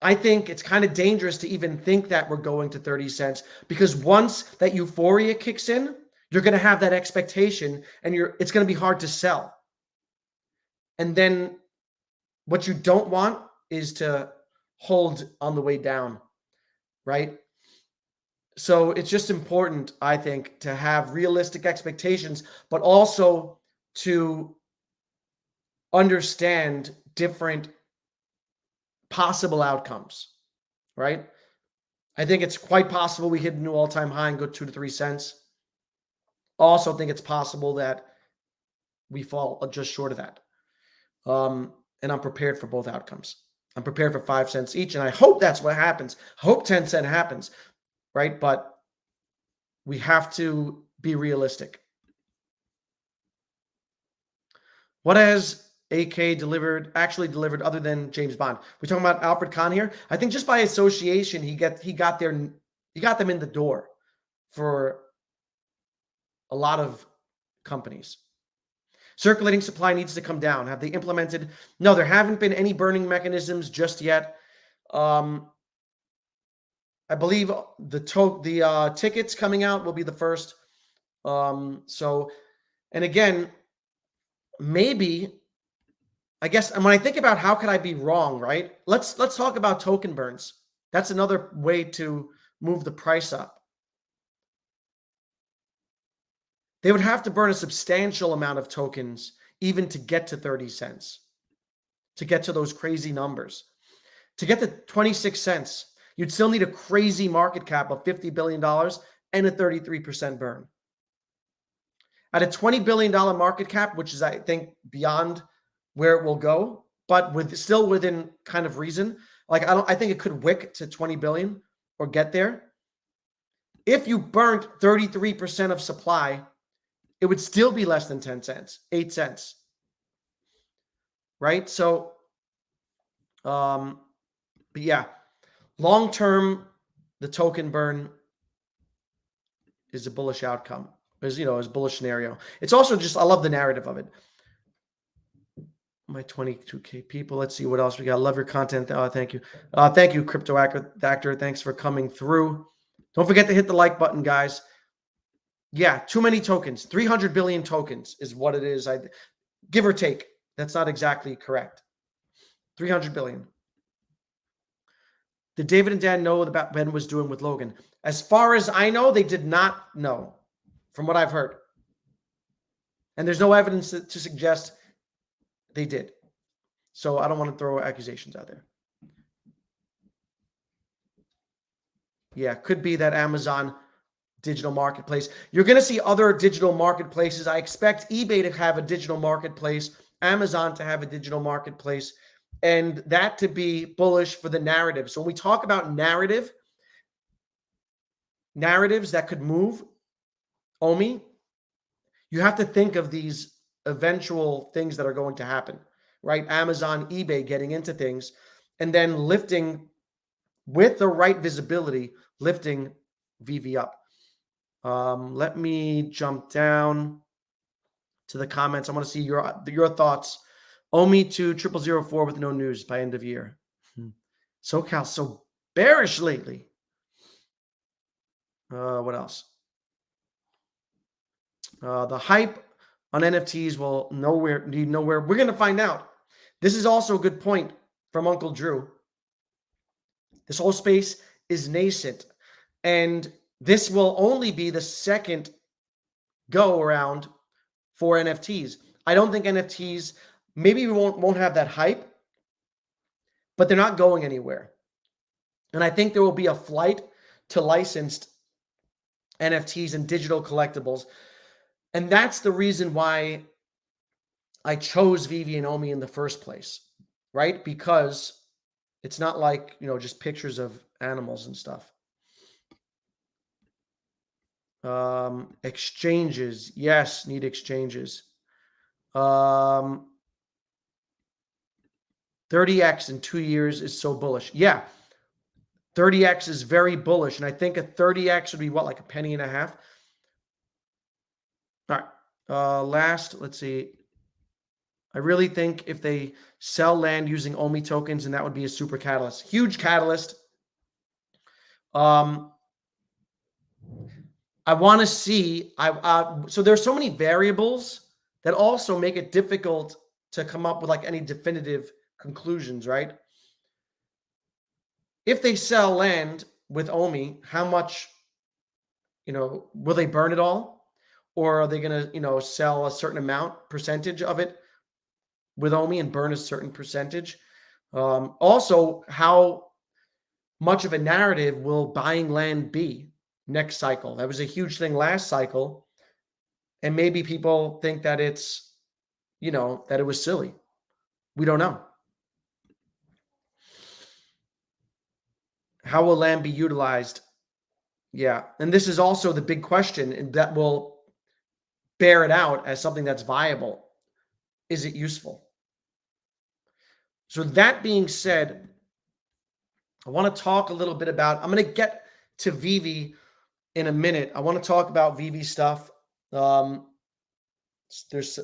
I think it's kind of dangerous to even think that we're going to 30 cents, because once that euphoria kicks in, you're going to have that expectation, and it's going to be hard to sell. And then what you don't want is to hold on the way down, right? So it's just important, I think, to have realistic expectations, but also to understand different possible outcomes, right? I think it's quite possible we hit a new all-time high and go 2 to 3 cents. Also think it's possible that we fall just short of that. And I'm prepared for both outcomes. I'm prepared for 5 cents each, and I hope that's what happens. I hope 10 cent happens, right? But we have to be realistic. What has AK actually delivered other than James Bond? We're talking about Alfred Kahn here. I think just by association, he got them in the door for a lot of companies. Circulating supply needs to come down. Have they implemented? No, there haven't been any burning mechanisms just yet. I believe the tickets coming out will be the first. And again, maybe, I guess, and when I think about how could I be wrong, right? Let's talk about token burns. That's another way to move the price up. They would have to burn a substantial amount of tokens even to get to 30 cents, to get to those crazy numbers. To get to 26 cents, you'd still need a crazy market cap of $50 billion and a 33% burn. At a $20 billion market cap, which is, I think, beyond where it will go, but still within kind of reason. Like, I think it could wick to 20 billion or get there. If you burnt 33% of supply, it would still be less than 10 cents, 8 cents. Right? So, but yeah, long term, the token burn is a bullish outcome. Is a bullish scenario. It's also just, I love the narrative of it. My 22K people. Let's see what else we got. Love your content. Thank you. Thank you, Crypto Actor. Thanks for coming through. Don't forget to hit the like button, guys. Yeah, too many tokens. 300 billion tokens is what it is. Give or take. That's not exactly correct. 300 billion. Did David and Dan know about Ben was doing with Logan? As far as I know, they did not know, from what I've heard. And there's no evidence to suggest they did. So I don't want to throw accusations out there. Yeah, could be that Amazon digital marketplace. You're going to see other digital marketplaces. I expect eBay to have a digital marketplace, Amazon to have a digital marketplace, and that to be bullish for the narrative. So when we talk about narratives that could move, Omi, you have to think of these eventual things that are going to happen, right? Amazon, eBay getting into things, and then lifting with the right visibility, lifting Veve up. Let me jump down to the comments. I want to see your thoughts. Omi to 0004 with no news by end of year. SoCal so bearish lately. What else? The hype on NFTs will need nowhere. We're going to find out. This is also a good point from Uncle Drew. This whole space is nascent, and this will only be the second go around for NFTs. I don't think NFTs, maybe we won't have that hype, but they're not going anywhere. And I think there will be a flight to licensed NFTs and digital collectibles. And that's the reason why I chose Veve and Omi in the first place. right? Because it's not like, just pictures of animals and stuff. Exchanges. Yes, need exchanges. 30x in 2 years is so bullish. Yeah, 30x is very bullish. And I think a 30x would be what, like a penny and a half? All right. Last, let's see. I really think if they sell land using OMI tokens, and that would be a super catalyst, huge catalyst. I want to see. So there's so many variables that also make it difficult to come up with like any definitive conclusions, right? If they sell land with OMI, how much, will they burn it all, or are they going to, sell a certain percentage of it with OMI and burn a certain percentage? Also, how much of a narrative will buying land be next cycle? That was a huge thing last cycle. And maybe people think that it's, that it was silly. We don't know. How will land be utilized? Yeah. And this is also the big question, and that will bear it out as something that's viable. Is it useful? So that being said, I want to talk a little bit about, I'm going to get to Veve in a minute. I want to talk about Veve stuff. There's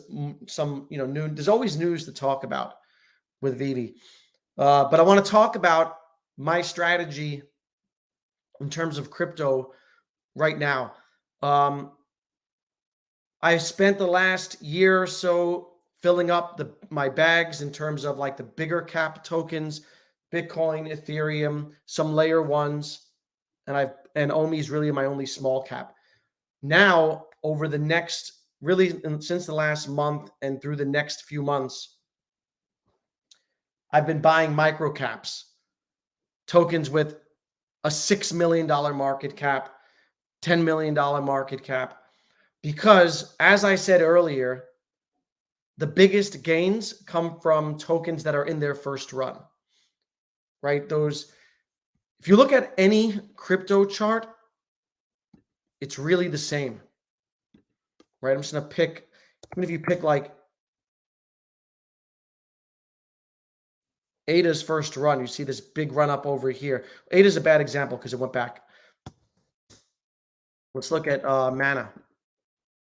some, new, there's always news to talk about with Veve. But I want to talk about my strategy in terms of crypto right now. I spent the last year or so filling up my bags in terms of like the bigger cap tokens, Bitcoin, Ethereum, some layer ones, and OMI is really my only small cap. Now, over the next, really since the last month and through the next few months, I've been buying micro caps, tokens with a $6 million market cap, $10 million market cap, because as I said earlier, the biggest gains come from tokens that are in their first run, right? If you look at any crypto chart, it's really the same, right? I'm just going to pick, even if you pick like ADA's first run, you see this big run up over here. ADA's a bad example because it went back. Let's look at Mana.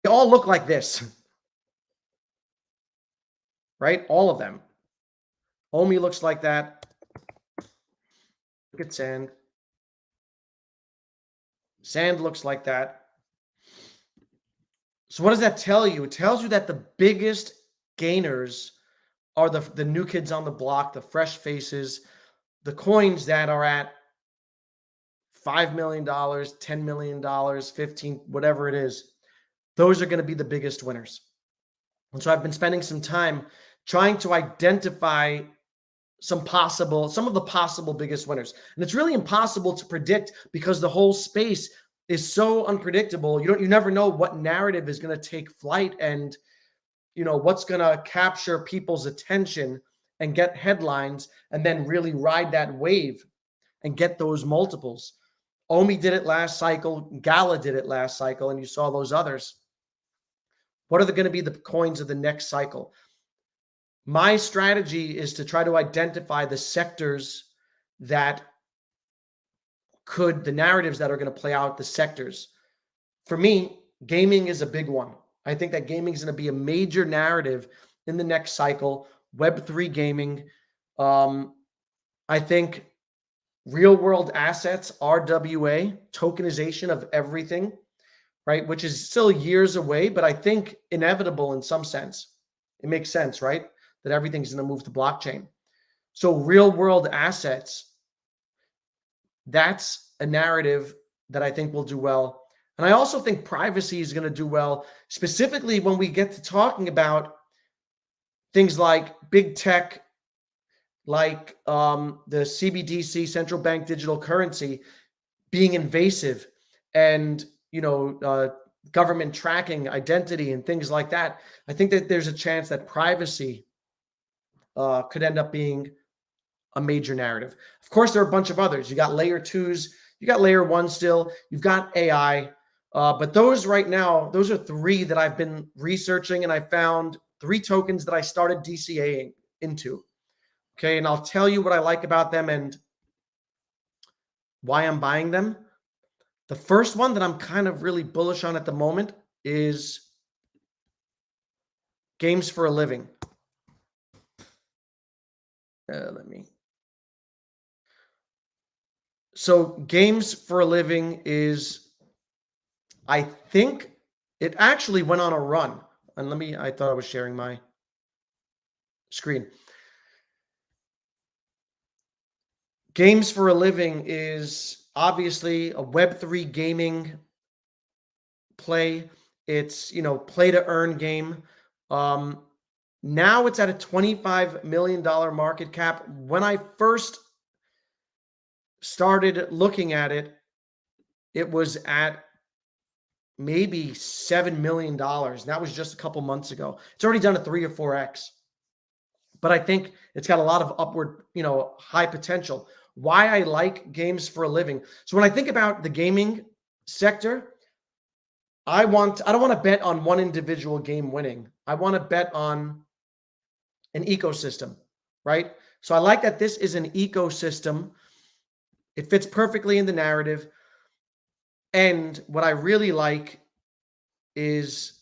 They all look like this, right? All of them. OMI looks like that. Look at Sand. Sand looks like that. So what does that tell you? It tells you that the biggest gainers are the new kids on the block, the fresh faces, the coins that are at $5 million, $10 million, 15, whatever it is. Those are going to be the biggest winners. And so I've been spending some time trying to identify some of the possible biggest winners. And it's really impossible to predict because the whole space is so unpredictable. You never know what narrative is going to take flight and what's going to capture people's attention and get headlines and then really ride that wave and get those multiples. OMI did it last cycle, Gala did it last cycle, and you saw those others. What are going to be the coins of the next cycle? My strategy is to try to identify the sectors that the narratives that are going to play out, the sectors. For me, gaming is a big one. I think that gaming is going to be a major narrative in the next cycle. Web3 gaming. I think real world assets, RWA, tokenization of everything, right? Which is still years away, but I think inevitable in some sense. It makes sense, right? That everything's going to move to blockchain. So real world assets, that's a narrative that I think will do well. And I also think privacy is going to do well, specifically when we get to talking about things like big tech, like the CBDC, central bank digital currency, being invasive, and government tracking identity and things like that. I think that there's a chance that privacy could end up being a major narrative. Of course, there are a bunch of others. You got layer twos, you got layer one still, you've got AI. But those right now, those are three that I've been researching, and I found three tokens that I started DCAing into. Okay, and I'll tell you what I like about them and why I'm buying them. The first one that I'm kind of really bullish on at the moment is games for a living. So games for a living is, I think it actually went on a run. And I thought I was sharing my screen. Games for a living is obviously a Web3 gaming play. It's, play to earn game. Now it's at a $25 million market cap. When I first started looking at it, it was at maybe $7 million. That was just a couple months ago. It's already done a 3 or 4x. But I think it's got a lot of upward, high potential. Why I like games for a living. So when I think about the gaming sector, I don't want to bet on one individual game winning. I want to bet on an ecosystem, right? So I like that this is an ecosystem. It fits perfectly in the narrative. And what I really like is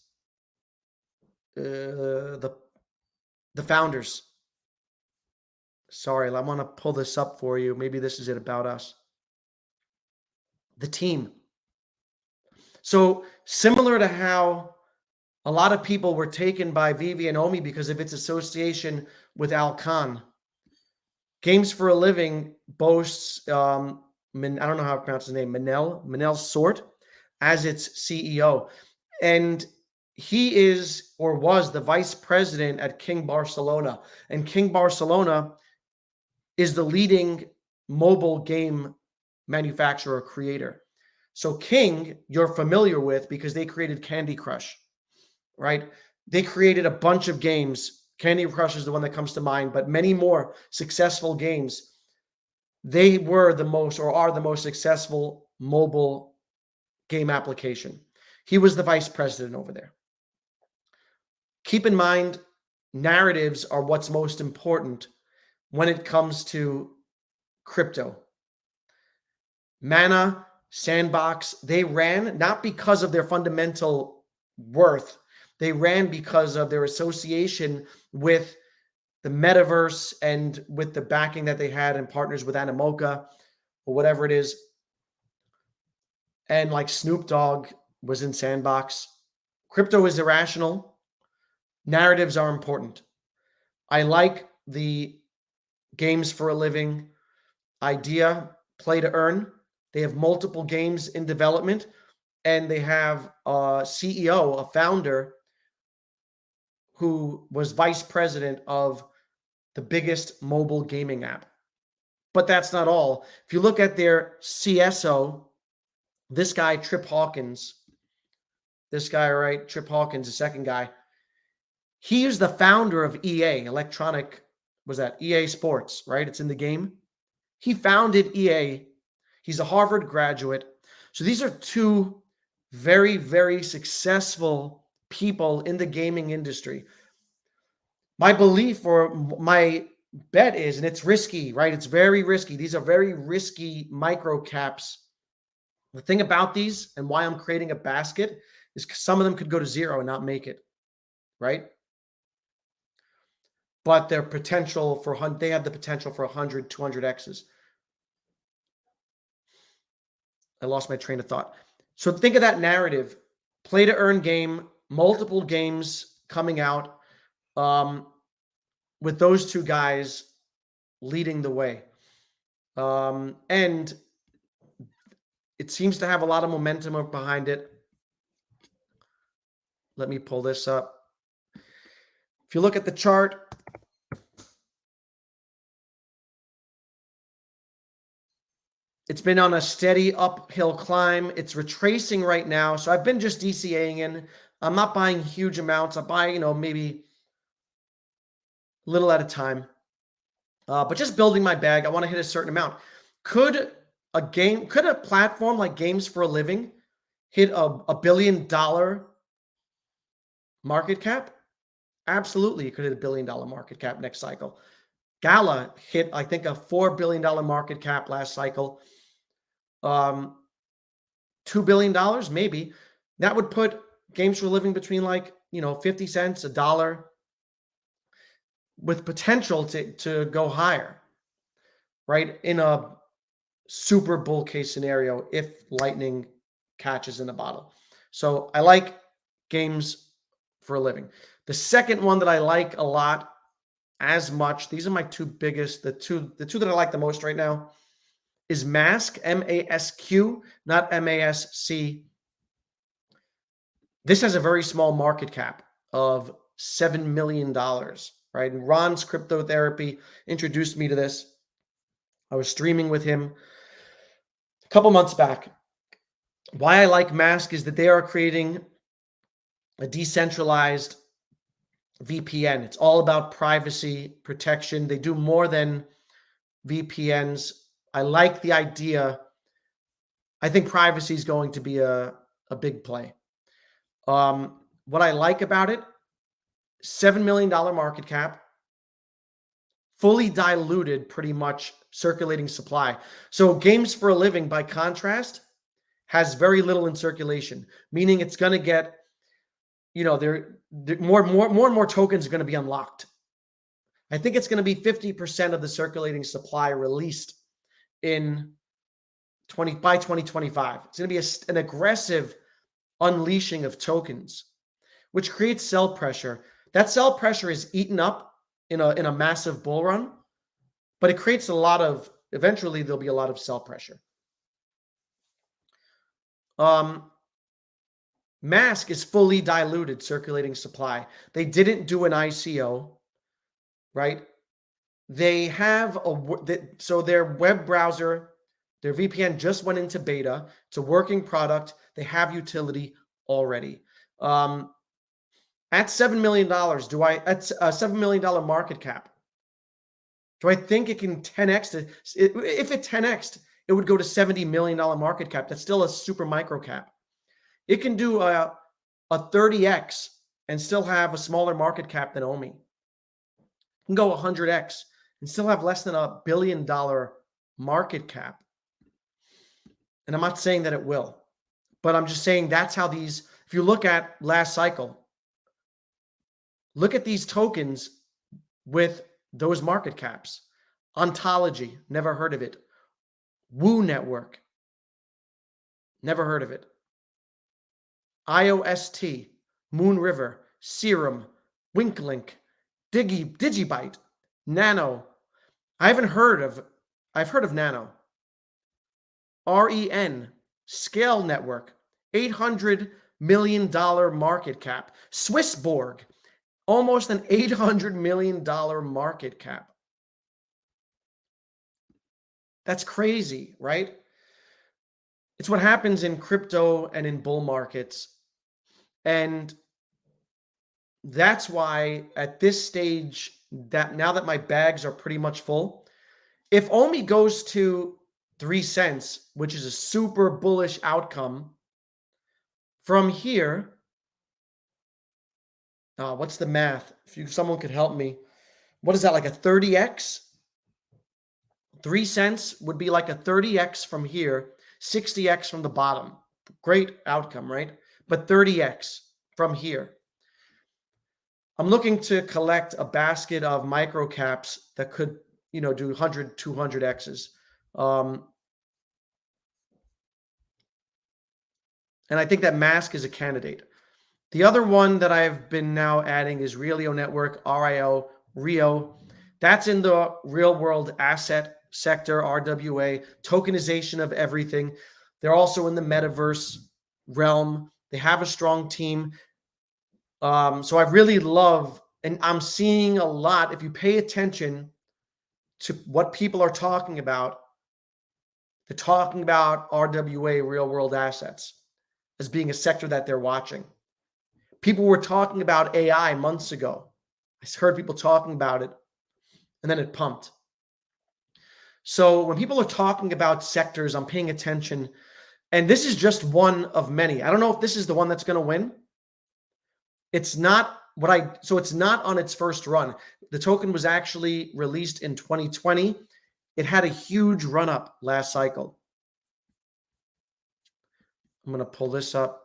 the founders. Sorry, I want to pull this up for you. Maybe this is it about us. The team. So similar to how a lot of people were taken by Veve and Ecomi because of its association with Al Khan. Games for a Living boasts, I don't know how to pronounce his name, Manel Sort, as its CEO. And he is or was the vice president at King Barcelona. And King Barcelona is the leading mobile game manufacturer creator. So King, you're familiar with because they created Candy Crush, right? They created a bunch of games. Candy Crush is the one that comes to mind, but many more successful games. They were the most or are the most successful mobile game application. He was the vice president over there. Keep in mind, narratives are what's most important when it comes to crypto. Mana, Sandbox, they ran not because of their fundamental worth. They ran because of their association with the metaverse and with the backing that they had and partners with Animoca or whatever it is. And like Snoop Dogg was in Sandbox. Crypto is irrational. Narratives are important. I like the games for a living idea, play to earn. They have multiple games in development, and they have a CEO, a founder, who was vice president of the biggest mobile gaming app. But that's not all. If you look at their CSO, this guy, Trip Hawkins, the second guy, he is the founder of EA, EA Sports, right? It's in the game. He founded EA. He's a Harvard graduate. So these are two very, very successful people in the gaming industry. My belief or my bet is, and it's risky, right? It's very risky. These are very risky micro caps. The thing about these and why I'm creating a basket is some of them could go to zero and not make it, right? But their potential they have the potential for 100, 200 X's. I lost my train of thought. So think of that narrative, play to earn game, multiple games coming out, with those two guys leading the way. And it seems to have a lot of momentum behind it. Let me pull this up. If you look at the chart, it's been on a steady uphill climb. It's retracing right now. So I've been just DCAing in. I'm not buying huge amounts. I buy, maybe little at a time. But just building my bag, I want to hit a certain amount. Could could a platform like Games for a Living hit a $1 billion market cap? Absolutely, it could hit a $1 billion market cap next cycle. Gala hit, I think, a $4 billion market cap last cycle. $2 billion, maybe. That would put Games for a Living between, like, 50 cents, $1, with potential to go higher, right? In a super bull case scenario, if lightning catches in a bottle. So I like Games for a Living. The second one that I like a lot, as much, these are my two biggest, the two that I like the most right now, is Mask, MASQ, not MASC. This has a very small market cap of $7 million, right? And Ron's Crypto Therapy introduced me to this. I was streaming with him a couple months back. Why I like Mask is that they are creating a decentralized VPN. It's all about privacy protection. They do more than VPNs. I like the idea. I think privacy is going to be a big play. What I like about it, $7 million market cap, fully diluted, pretty much circulating supply. So Games for a Living, by contrast, has very little in circulation, meaning it's going to get, more and more tokens are going to be unlocked. I think it's going to be 50% of the circulating supply released by 2025. It's going to be an aggressive unleashing of tokens, which creates sell pressure. That sell pressure is eaten up in a massive bull run, but it creates eventually there'll be a lot of sell pressure. Mask is fully diluted circulating supply. They didn't do an ICO, right? They have so their web browser, their VPN just went into beta. It's a working product. They have utility already. At $7 million, that's a $7 million market cap. Do I think it can 10x? If it 10x, it would go to $70 million market cap. That's still a super micro cap. It can do a 30x and still have a smaller market cap than Omi. It can go 100x and still have less than $1 billion market cap. And I'm not saying that it will, but I'm just saying that's how these, if you look at last cycle, look at these tokens with those market caps. Ontology, never heard of it. Woo Network, never heard of it. IOST, Moon River, Serum, Winklink, Digibyte, Nano. I've heard of Nano. REN, Scale Network, $800 million market cap. Swissborg, almost an $800 million market cap. That's crazy, right? It's what happens in crypto and in bull markets. And that's why at this stage, that now that my bags are pretty much full, if Omi goes to 3 cents, which is a super bullish outcome, from here, what's the math? If someone could help me, what is that, like a 30x? 3 cents would be like a 30x from here, 60x from the bottom. Great outcome, right? But 30x from here. I'm looking to collect a basket of micro caps that could, do 100, 200x's. And I think that Mask is a candidate. The other one that I've been now adding is Rio Network, Rio. That's in the real world asset sector, RWA, tokenization of everything. They're also in the metaverse realm. They have a strong team. So I really love, and I'm seeing a lot, if you pay attention to what people are talking about, they're talking about RWA, real world assets, as being a sector that they're watching. People were talking about AI months ago. I heard people talking about it, and then it pumped. So when people are talking about sectors, I'm paying attention. And this is just one of many. I don't know if this is the one that's going to win. It's not so it's not on its first run. The token was actually released in 2020. It had a huge run up last cycle. I'm going to pull this up.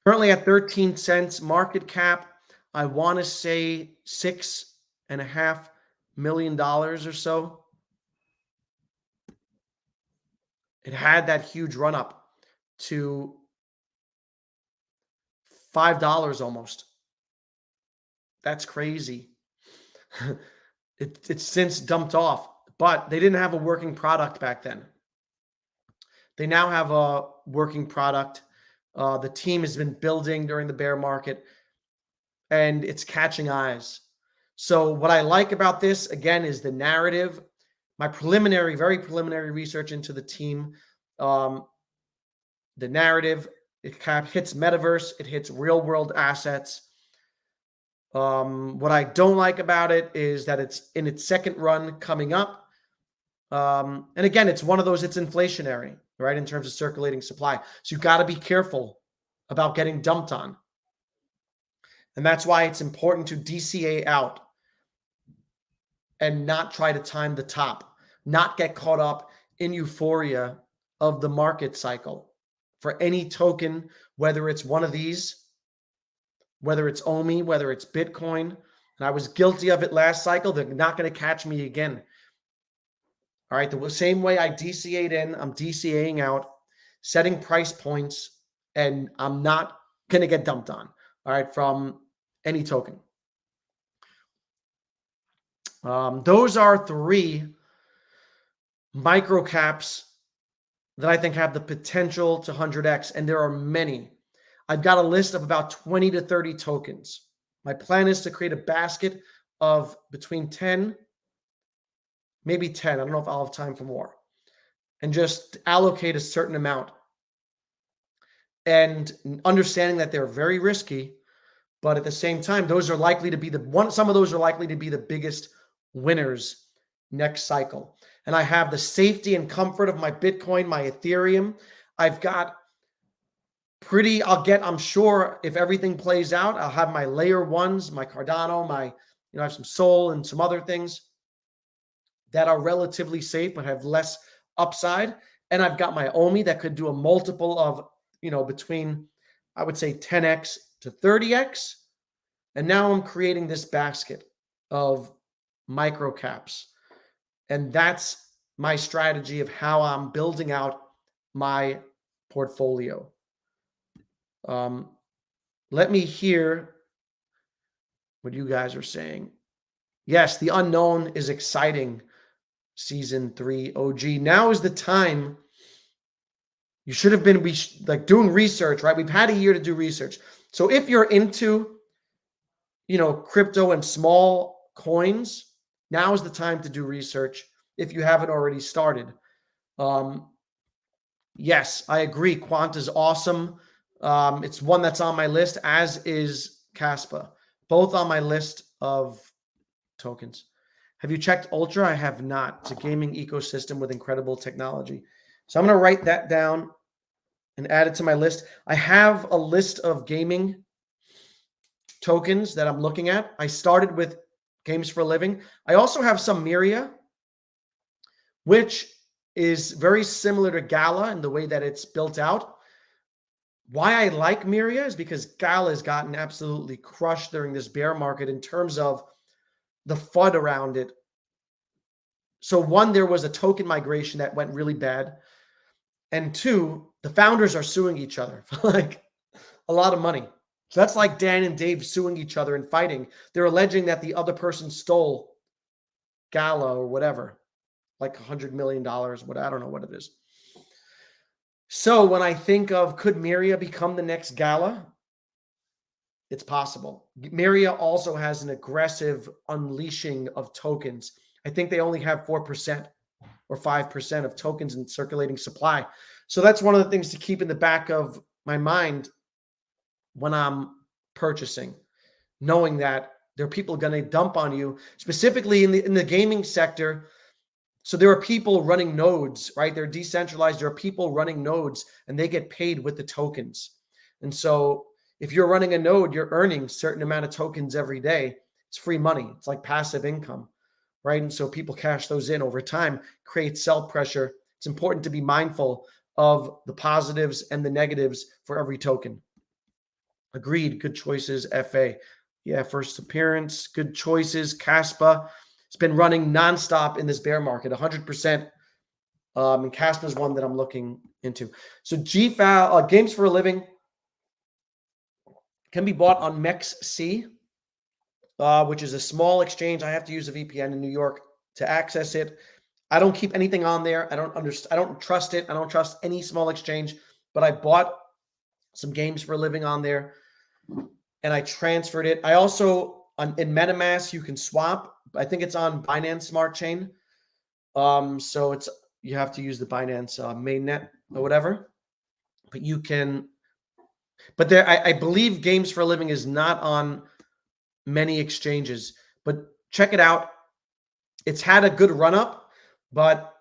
Currently at 13 cents market cap. I want to say $6.5 million or so. It had that huge run up to $5 almost. That's crazy. It's since dumped off, but they didn't have a working product back then. They now have a working product. The team has been building during the bear market, and it's catching eyes. So what I like about this, again, is the narrative. My very preliminary research into the team, the narrative, it hits metaverse, it hits real world assets. What I don't like about it is that it's in its second run coming up. And again, it's one of those, it's inflationary, right? In terms of circulating supply. So you've got to be careful about getting dumped on. And that's why it's important to DCA out and not try to time the top, not get caught up in euphoria of the market cycle for any token, whether it's one of these, whether it's Omi, whether it's Bitcoin. And I was guilty of it last cycle. They're not going to catch me again. All right. The same way I DCA'd in, I'm DCAing out, setting price points, and I'm not going to get dumped on. All right. From any token. Those are 3 micro caps that I think have the potential to 100x. And there are many. I've got a list of about 20 to 30 tokens. My plan is to create a basket of between 10, maybe 10. I don't know if I'll have time for more. And just allocate a certain amount. And understanding that they're very risky, but at the same time, those are likely to be some of those are likely to be the biggest winners next cycle. And I have the safety and comfort of my Bitcoin, my Ethereum. I've got I'm sure if everything plays out, I'll have my layer 1s, my Cardano, I have some Sol and some other things that are relatively safe, but have less upside. And I've got my Omi that could do a multiple of, between, I would say 10x to 30x. And now I'm creating this basket of micro caps. And that's my strategy of how I'm building out my portfolio. Let me hear what you guys are saying. Yes, the unknown is exciting. Season 3 OG. Now is the time. You should have been doing research, right? We've had a year to do research. So if you're into, crypto and small coins, now is the time to do research if you haven't already started. Yes, I agree. Quant is awesome. It's one that's on my list, as is Caspa, both on my list of tokens. Have you checked Ultra? I have not. It's a gaming ecosystem with incredible technology. So I'm going to write that down and add it to my list. I have a list of gaming tokens that I'm looking at. I started with Games for a Living. I also have some Miria, which is very similar to Gala in the way that it's built out. Why I like Miria is because Gala has gotten absolutely crushed during this bear market in terms of the FUD around it. So 1, there was a token migration that went really bad. And 2, the founders are suing each other for like a lot of money. So that's like Dan and Dave suing each other and fighting. They're alleging that the other person stole Gala or whatever, like $100 million, what I don't know what it is. So when I think of, could Miria become the next Gala? It's possible. Miria also has an aggressive unleashing of tokens. I think they only have 4% or 5% of tokens in circulating supply. So that's one of the things to keep in the back of my mind when I'm purchasing, knowing that there are people going to dump on you, specifically in the gaming sector. So there are people running nodes, right? They're decentralized. There are people running nodes and they get paid with the tokens. And so if you're running a node, you're earning a certain amount of tokens every day. It's free money. It's like passive income, right? And so people cash those in over time, create sell pressure. It's important to be mindful of the positives and the negatives for every token. Agreed. Good choices, FA. Yeah, first appearance, good choices. Caspa. It's been running nonstop in this bear market, 100%. And Caspa is one that I'm looking into. So GFAL, Games for a Living, can be bought on MEXC, which is a small exchange. I have to use a VPN in New York to access it. I don't keep anything on there. I don't trust it. I don't trust any small exchange, but I bought some Games for a Living on there and I transferred it. I also, in MetaMask, you can swap. I think it's on Binance Smart Chain. So you have to use the Binance mainnet or whatever, but you can, but there, I believe Games for a Living is not on many exchanges, but check it out. It's had a good run up, but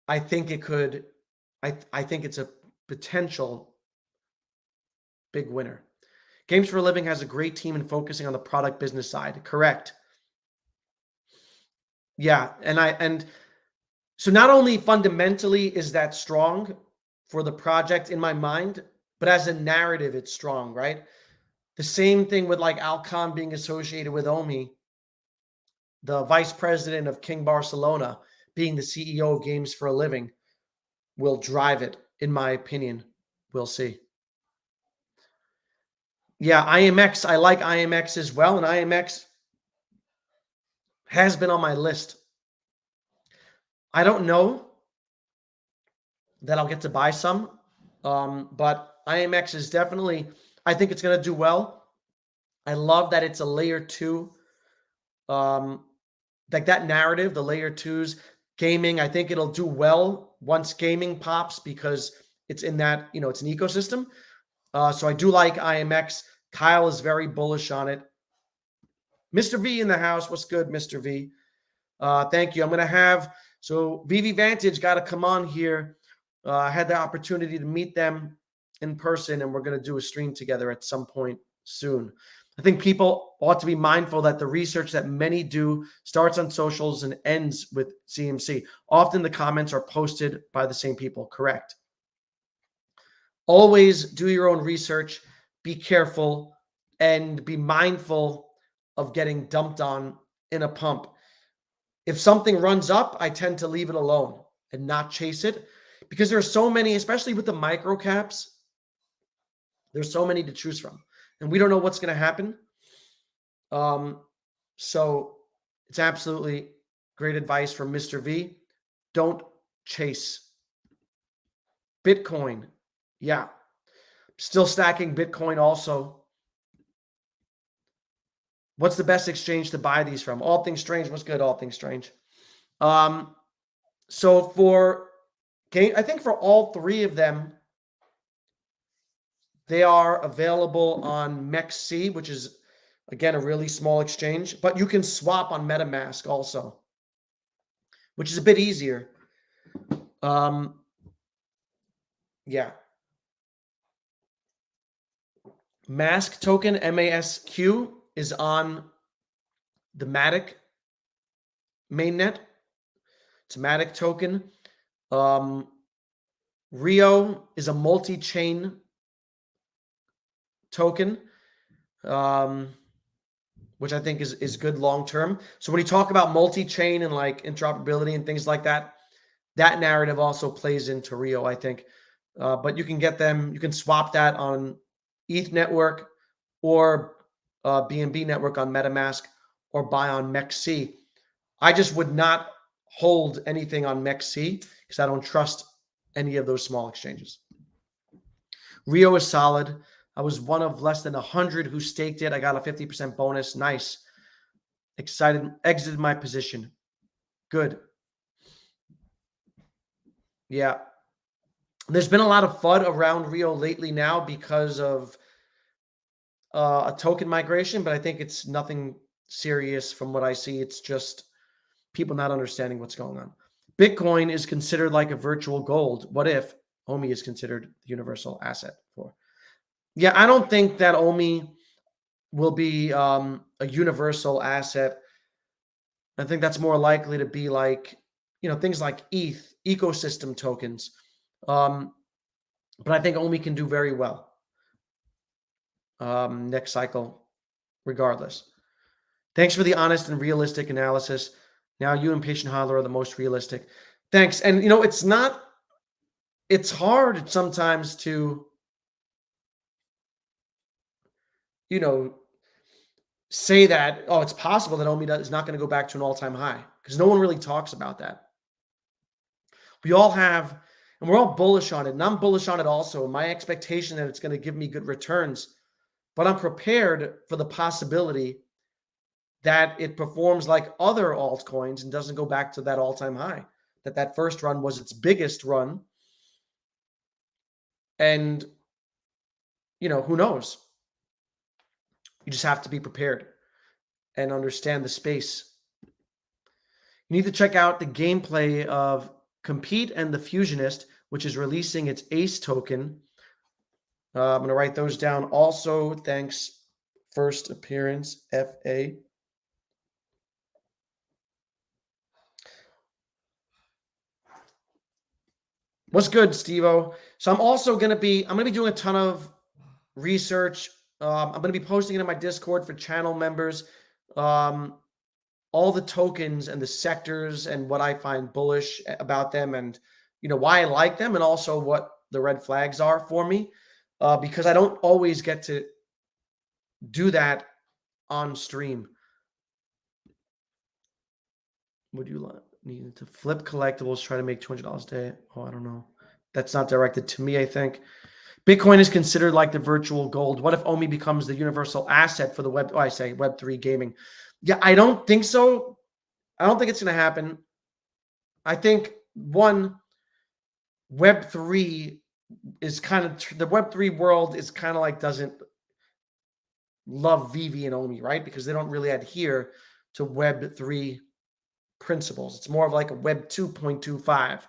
I think it could, I think it's a potential big winner. Games for a Living has a great team and focusing on the product business side. Correct. Yeah. And so not only fundamentally is that strong for the project in my mind, but as a narrative, it's strong, right? The same thing with like Alcon being associated with Omi, the vice president of King Barcelona being the CEO of Games for a Living, will drive it, in my opinion. We'll see. Yeah, IMX. I like IMX as well, and IMX has been on my list. I don't know that I'll get to buy some, but IMX is definitely, I think it's going to do well. I love that it's a layer two, like that narrative, the layer twos, gaming. I think it'll do well once gaming pops because it's in that, it's an ecosystem. So I do like IMX. Kyle is very bullish on it. Mr. V in the house. What's good, Mr. V? Thank you. I'm going to have, so Veve Vantage got to come on here. I had the opportunity to meet them in person, and we're going to do a stream together at some point soon. I think people ought to be mindful that the research that many do starts on socials and ends with CMC. Often the comments are posted by the same people. Correct. Always do your own research, be careful, and be mindful of getting dumped on in a pump. If something runs up, I tend to leave it alone and not chase it because there's so many, especially with the micro caps, there's so many to choose from and we don't know what's going to happen. So it's absolutely great advice from Mr. V. Don't chase. Bitcoin. Yeah. Still stacking Bitcoin also. What's the best exchange to buy these from? All Things Strange. What's good? All Things Strange. So for game, I think for all three of them, they are available on MEXC, which is again a really small exchange, but you can swap on MetaMask also, which is a bit easier. Yeah. Mask token, MASQ, is on the Matic mainnet. It's a Matic token. Rio is a multi-chain token, which I think is good long-term. So when you talk about multi-chain and like interoperability and things like that, that narrative also plays into Rio, I think. But you can get them, you can swap that on ETH network or BNB network on MetaMask or buy on MEXC. I just would not hold anything on MEXC because I don't trust any of those small exchanges. Rio is solid. I was one of less than 100 who staked it. I got a 50% bonus. Nice. Excited. Exited my position. Good. Yeah. There's been a lot of FUD around Rio lately now because of a token migration, but I think it's nothing serious from what I see. It's just people not understanding what's going on. Bitcoin is considered like a virtual gold. What if OMI is considered the universal asset for? Yeah, I don't think that OMI will be a universal asset. I think that's more likely to be like, things like ETH, ecosystem tokens. Um, but I think OMI can do very well next cycle, regardless. Thanks for the honest and realistic analysis. Now you and Patient Holler are the most realistic. Thanks. And it's hard sometimes to, you know, say that, oh, it's possible that OMI is not going to go back to an all-time high, because no one really talks about that. We all have, and we're all bullish on it, and I'm bullish on it also. My expectation that it's going to give me good returns, but I'm prepared for the possibility that it performs like other altcoins and doesn't go back to that all-time high. That first run was its biggest run, and who knows? You just have to be prepared and understand the space. You need to check out the gameplay of Compete and the Fusionist, which is releasing its ACE token. I'm going to write those down. Also, thanks. First appearance, FA. What's good, Steve-O? So I'm going to be doing a ton of research. I'm going to be posting it in my Discord for channel members. All the tokens and the sectors and what I find bullish about them, and why I like them, and also what the red flags are for me, because I don't always get to do that on stream. Would you need to flip collectibles, try to make $200 a day? Oh, I don't know. That's not directed to me, I think. Bitcoin is considered like the virtual gold. What if OMI becomes the universal asset for the Web3 gaming? Yeah, I don't think so. I don't think it's going to happen. I think, one, Web3 is kind of, the Web3 world is kind of like doesn't love Veve and OMI, right? Because they don't really adhere to Web3 principles. It's more of like a Web 2.25.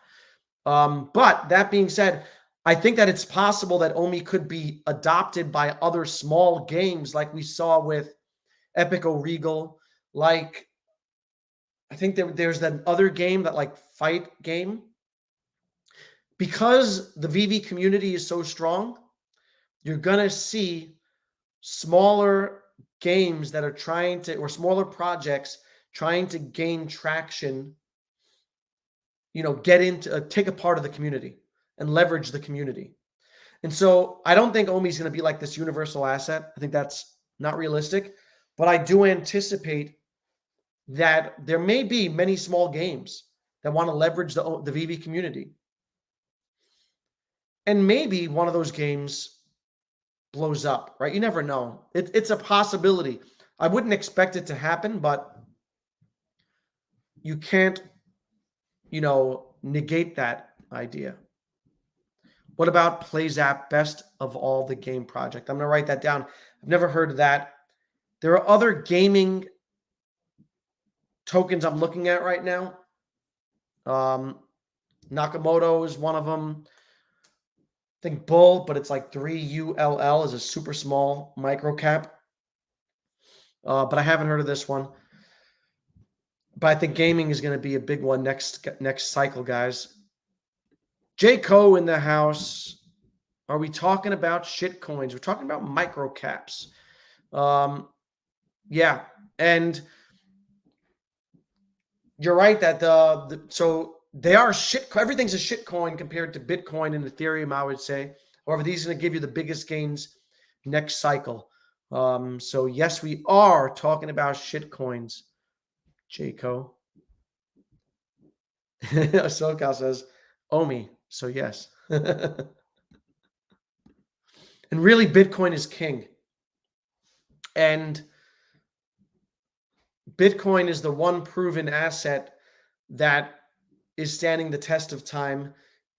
But that being said, I think that it's possible that OMI could be adopted by other small games like we saw with Epico Regal. Like, I think there's that other game, that like fight game. Because the Veve community is so strong, you're going to see smaller games that are trying to, or smaller projects trying to gain traction, get into, take a part of the community and leverage the community. And so I don't think OMI is going to be like this universal asset. I think that's not realistic, but I do anticipate that there may be many small games that want to leverage the Veve community. And maybe one of those games blows up, right? You never know. It's a possibility. I wouldn't expect it to happen, but you can't, negate that idea. What about PlayZap, best of all the game project? I'm going to write that down. I've never heard of that. There are other gaming tokens I'm looking at right now. Nakamoto is one of them. I think Bull, but it's like 3ULL, is a super small micro cap. But I haven't heard of this one. But I think gaming is going to be a big one next cycle, guys. J. Co in the house. Are we talking about shit coins? We're talking about micro caps. Yeah. And you're right that so they are shit. Everything's a shit coin compared to Bitcoin and Ethereum, I would say. However, these are going to give you the biggest gains next cycle. So yes, we are talking about shit coins. Jayco. SoCal says OMI. So yes. And really, Bitcoin is king. And Bitcoin is the one proven asset that is standing the test of time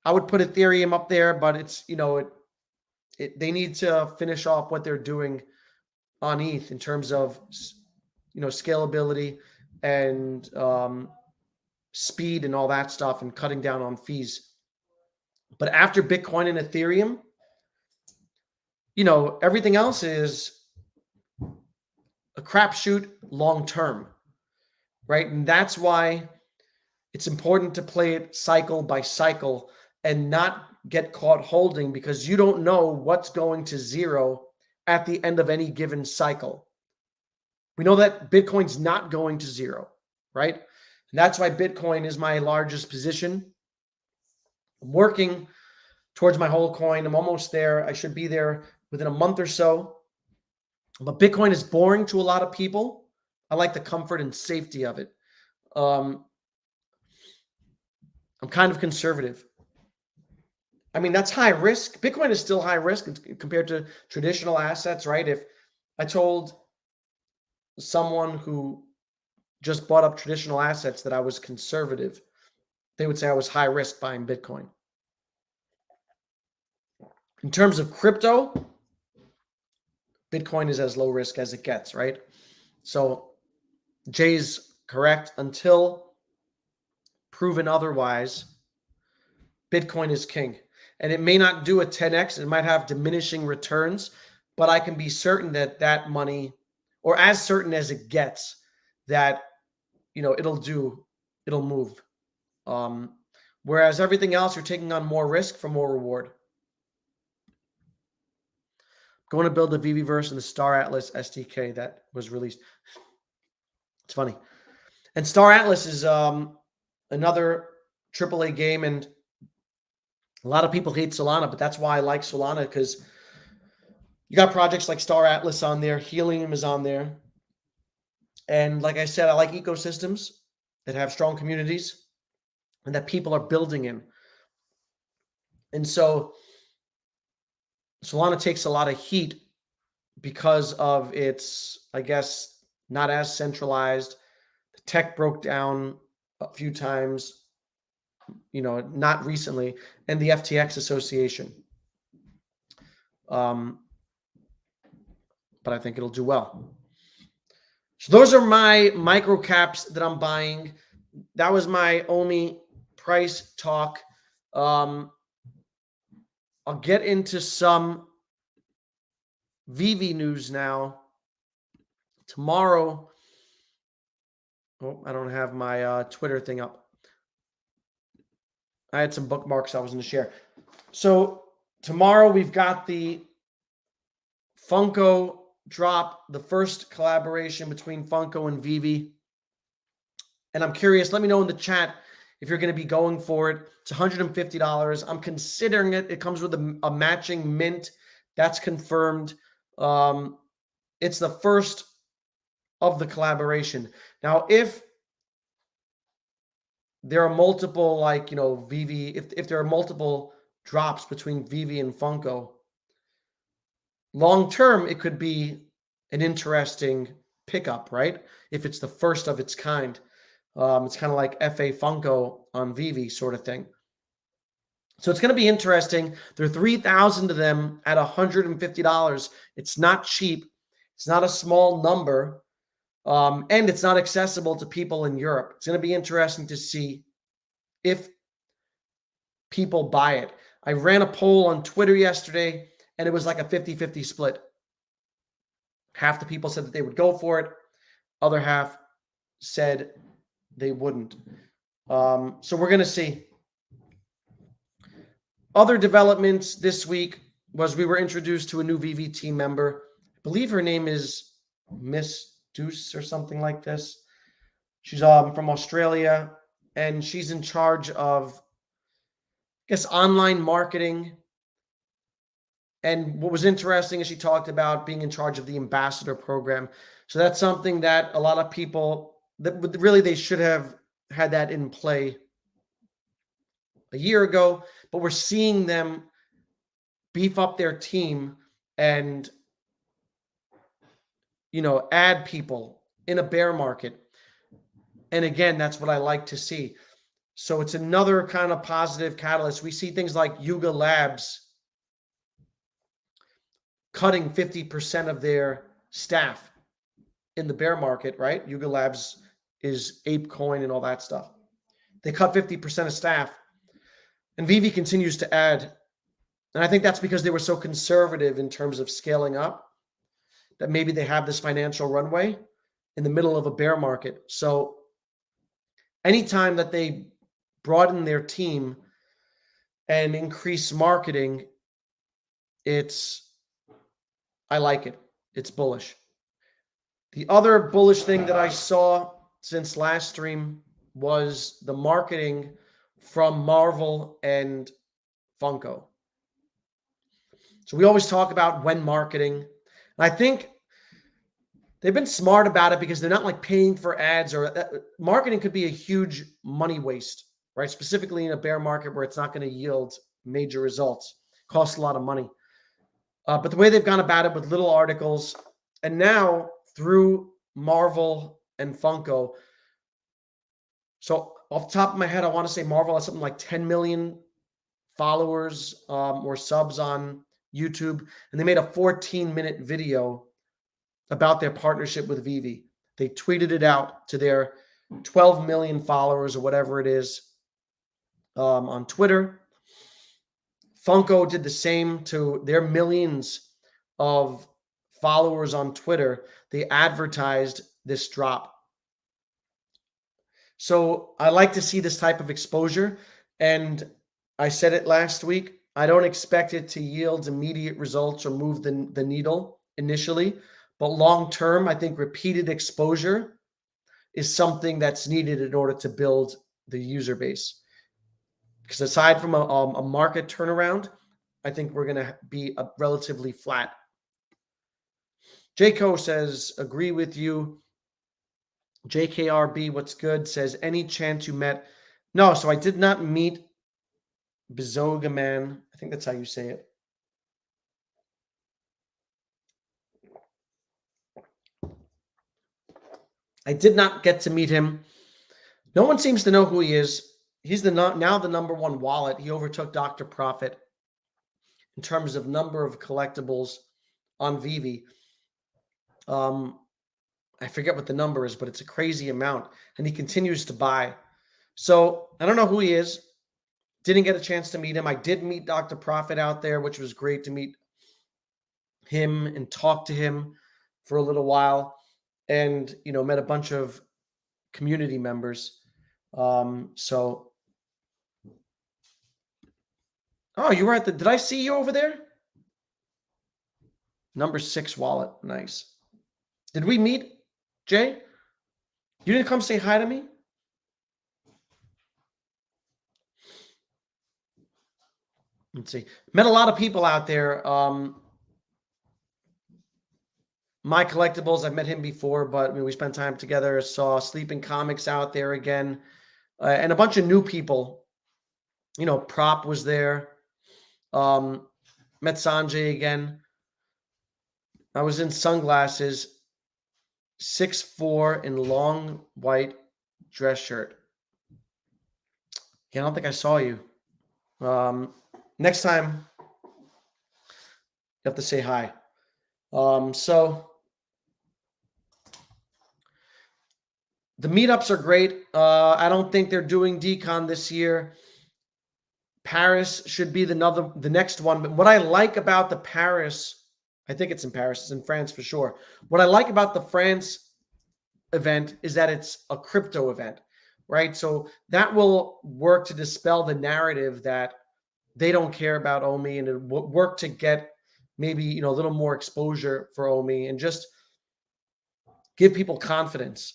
I would put Ethereum up there, but it's, they need to finish off what they're doing on ETH in terms of, scalability and speed and all that stuff, and cutting down on fees. But after Bitcoin and Ethereum, everything else is a crapshoot long term, right? And that's why it's important to play it cycle by cycle and not get caught holding, because you don't know what's going to zero at the end of any given cycle. We know that Bitcoin's not going to zero, right? And that's why Bitcoin is my largest position. I'm working towards my whole coin. I'm almost there. I should be there within a month or so. But Bitcoin is boring to a lot of people. I like the comfort and safety of it. I'm kind of conservative. I mean, that's high risk. Bitcoin is still high risk compared to traditional assets, right? If I told someone who just bought up traditional assets that I was conservative, they would say I was high risk buying Bitcoin. In terms of crypto, Bitcoin is as low risk as it gets, right? So Jay's correct. Until proven otherwise, Bitcoin is king. And it may not do a 10x. It might have diminishing returns, but I can be certain that that money, or as certain as it gets, that, it'll move. Whereas everything else, you're taking on more risk for more reward. Going to build the Veveverse and the Star Atlas SDK that was released. It's funny. And Star Atlas is another AAA game, and a lot of people hate Solana, but that's why I like Solana, because you got projects like Star Atlas on there, Helium is on there. And like I said, I like ecosystems that have strong communities and that people are building in. And so Solana takes a lot of heat because of its, I guess, not as centralized. The tech broke down a few times, not recently, and the FTX association. But I think it'll do well. So those are my micro caps that I'm buying. That was my only price talk. I'll get into some Veve news now. Tomorrow, I don't have my Twitter thing up. I had some bookmarks I was going to share. So tomorrow we've got the Funko drop, the first collaboration between Funko and Veve. And I'm curious, let me know in the chat if you're going to be going for it. It's $150. I'm considering it. It comes with a matching mint. That's confirmed. It's the first of the collaboration. Now, if there are multiple, Veve, if there are multiple drops between Veve and Funko, long term, it could be an interesting pickup, right? If it's the first of its kind. It's kind of like FA Funko on Veve sort of thing. So it's going to be interesting. There are 3,000 of them at $150. It's not cheap. It's not a small number. And it's not accessible to people in Europe. It's going to be interesting to see if people buy it. I ran a poll on Twitter yesterday, and it was like a 50-50 split. Half the people said that they would go for it. Other half said they wouldn't. So we're going to see. Other developments this week was we were introduced to a new Veve team member. I believe her name is Miss Deuce or something like this. She's from Australia, and she's in charge of, I guess, online marketing. And what was interesting is she talked about being in charge of the ambassador program. So that's something that a lot of people, that really they should have had that in play a year ago, but we're seeing them beef up their team and, add people in a bear market. And again, that's what I like to see. So it's another kind of positive catalyst. We see things like Yuga Labs cutting 50% of their staff in the bear market, right? Yuga Labs is ApeCoin and all that stuff. They cut 50% of staff, and Veve continues to add. And I think that's because they were so conservative in terms of scaling up that maybe they have this financial runway in the middle of a bear market. So anytime that they broaden their team and increase marketing, I like it. It's bullish. The other bullish thing that I saw since last stream was the marketing from Marvel and Funko. So we always talk about when marketing. And I think they've been smart about it because they're not like paying for ads, or marketing could be a huge money waste, right? Specifically in a bear market where it's not going to yield major results, costs a lot of money. But the way they've gone about it with little articles, and now through Marvel and Funko. So off the top of my head, I want to say Marvel has something like 10 million followers or subs on YouTube, and they made a 14-minute video about their partnership with Veve. They tweeted it out to their 12 million followers or whatever it is on Twitter. Funko did the same to their millions of followers on Twitter. They advertised this drop. So I like to see this type of exposure. And I said it last week, I don't expect it to yield immediate results or move the needle initially. But long term, I think repeated exposure is something that's needed in order to build the user base. Because aside from a market turnaround, I think we're going to be relatively flat. Jayco says, agree with you. JKRB, what's good, says, any chance you met? No, so I did not meet Bizogaman. I think that's how you say it. I did not get to meet him. No one seems to know who he is. He's now the number one wallet. He overtook Dr. Profit in terms of number of collectibles on Veve. I forget what the number is, but it's a crazy amount. And he continues to buy. So I don't know who he is. Didn't get a chance to meet him. I did meet Dr. Profit out there, which was great to meet him and talk to him for a little while. And, met a bunch of community members. Oh, you were did I see you over there? Number 6 wallet. Nice. Did we meet, Jay? You didn't come say hi to me? Let's see. Met a lot of people out there. My Collectibles, I've met him before, but we spent time together. Saw Sleeping Comics out there again. And a bunch of new people. Prop was there. Met Sanjay again. I was in sunglasses, 6'4" in long white dress shirt. Yeah, I don't think I saw you. Next time, you have to say hi. So the meetups are great. I don't think they're doing Decon this year. Paris should be the next one. But what I like about the Paris, I think it's in Paris, it's in France for sure. What I like about the France event is that it's a crypto event, right? So that will work to dispel the narrative that they don't care about OMI, and it will work to get maybe, a little more exposure for OMI and just give people confidence.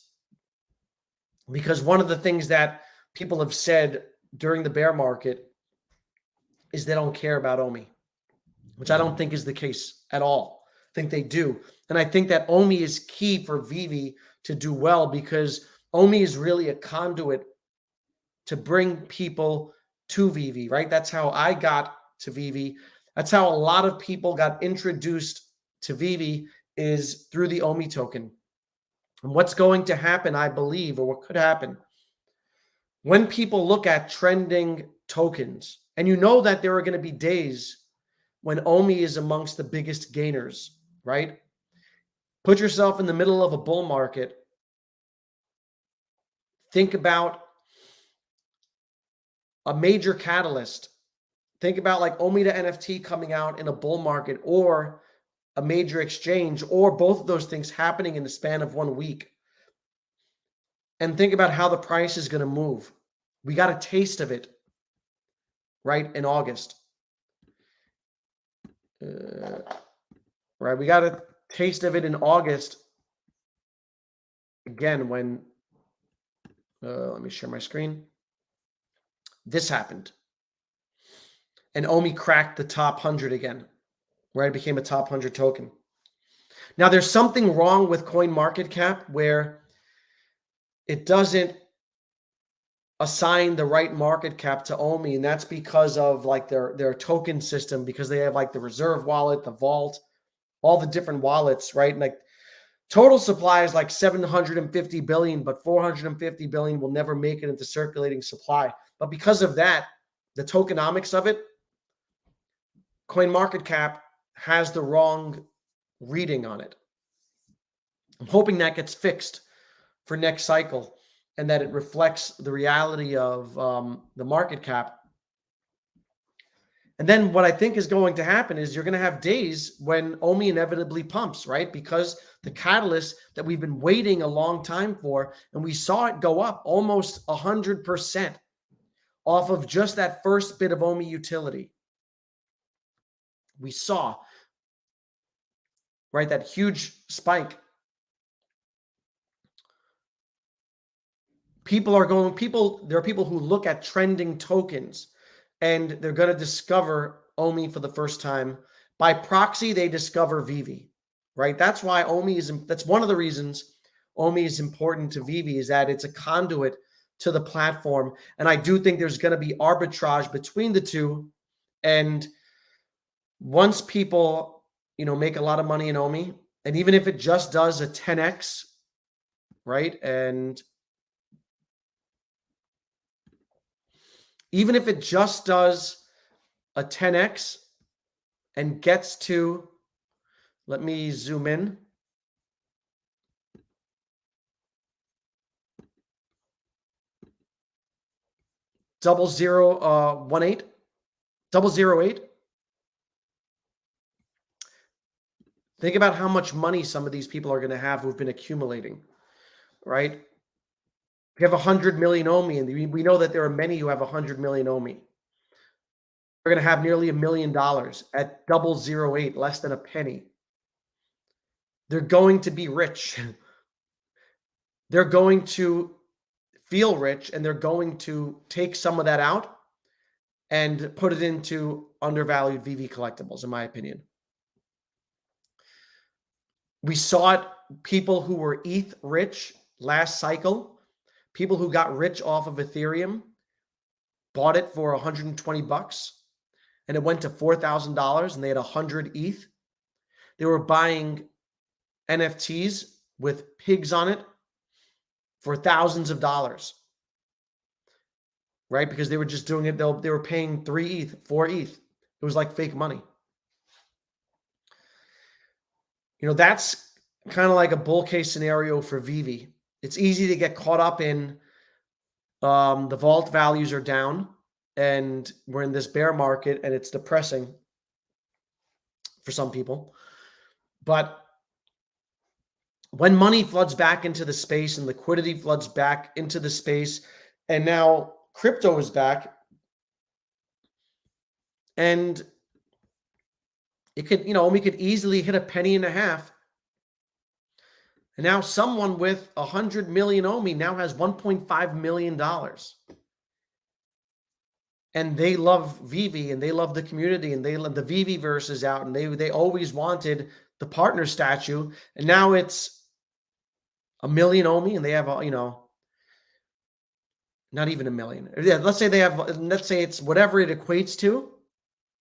Because one of the things that people have said during the bear market is they don't care about OMI, which I don't think is the case at all. I think they do. And I think that OMI is key for Veve to do well, because OMI is really a conduit to bring people to Veve, right? That's how I got to Veve. That's how a lot of people got introduced to Veve, is through the OMI token. And what's going to happen, I believe, or what could happen, When people look at trending tokens, and you know that there are going to be days when Omi is amongst the biggest gainers, right? Put yourself in the middle of a bull market. Think about a major catalyst. Think about like Omi to NFT coming out in a bull market, or a major exchange, or both of those things happening in the span of 1 week. And think about how the price is going to move. We got a taste of it, right, in August. Right, we got a taste of it in August. Again, when, let me share my screen. This happened. And Omi cracked the top 100 again, right? It became a top 100 token. Now, there's something wrong with CoinMarketCap where it doesn't assign the right market cap to Omi, and that's because of like their token system, because they have like the reserve wallet, the vault, all the different wallets, right? And like total supply is like 750 billion, but 450 billion will never make it into circulating supply. But because of that, the tokenomics of it, CoinMarketCap has the wrong reading on it. I'm hoping that gets fixed for next cycle, and that it reflects the reality of the market cap. And then what I think is going to happen is you're going to have days when Omi inevitably pumps, right? Because the catalyst that we've been waiting a long time for, and we saw it go up almost 100% off of just that first bit of Omi utility. We saw, right, that huge spike. There are people who look at trending tokens and they're going to discover Omi for the first time. By proxy, they discover Veve, right? That's why that's one of the reasons Omi is important to Veve, is that it's a conduit to the platform. And I do think there's going to be arbitrage between the two. And once people, make a lot of money in Omi, and even if it just does a 10x, right? And even if it just does a 10x and gets to, let me zoom in. Double zero 18, 008. Think about how much money some of these people are going to have who've been accumulating, right? You have 100 million Omi, and we know that there are many who have 100 million Omi. They're going to have nearly $1 million at 008, less than a penny. They're going to be rich. They're going to feel rich, and they're going to take some of that out and put it into undervalued Veve collectibles, in my opinion. We saw it, people who were ETH rich last cycle, people who got rich off of Ethereum, bought it for 120 bucks, and it went to $4,000, and they had 100 ETH. They were buying NFTs with pigs on it for thousands of dollars, right? Because they were just doing it. They were paying 3 ETH, 4 ETH. It was like fake money. That's kind of like a bull case scenario for Veve. It's easy to get caught up in the vault values are down, and we're in this bear market, and it's depressing for some people. But when money floods back into the space and liquidity floods back into the space, and now crypto is back, and it could, we could easily hit a penny and a half. And now someone with 100 million Omi now has $1.5 million. And they love Veve, and they love the community, and they love the Veveverse is out, and they always wanted the partner statue. And now it's 1 million Omi, and they have, not even 1 million. Yeah, let's say it's whatever it equates to.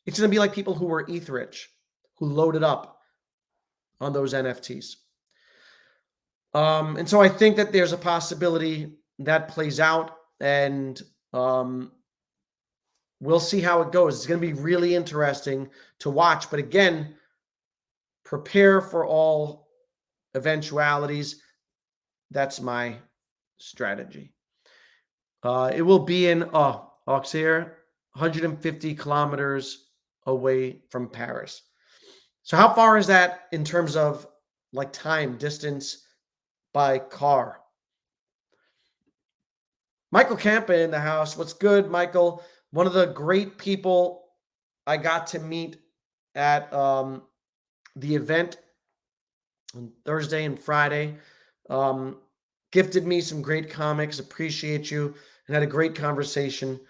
It's going to be like people who were ETH rich, who loaded up on those NFTs. And so I think that there's a possibility that plays out. and we'll see how it goes. It's going to be really interesting to watch. But again, prepare for all eventualities. That's my strategy. It will be in Auxerre, 150 kilometers away from Paris. So how far is that in terms of like time, distance by car? Michael Campa in the house. What's good, Michael? One of the great people I got to meet at the event on Thursday and Friday. Gifted me some great comics. Appreciate you, and had a great conversation.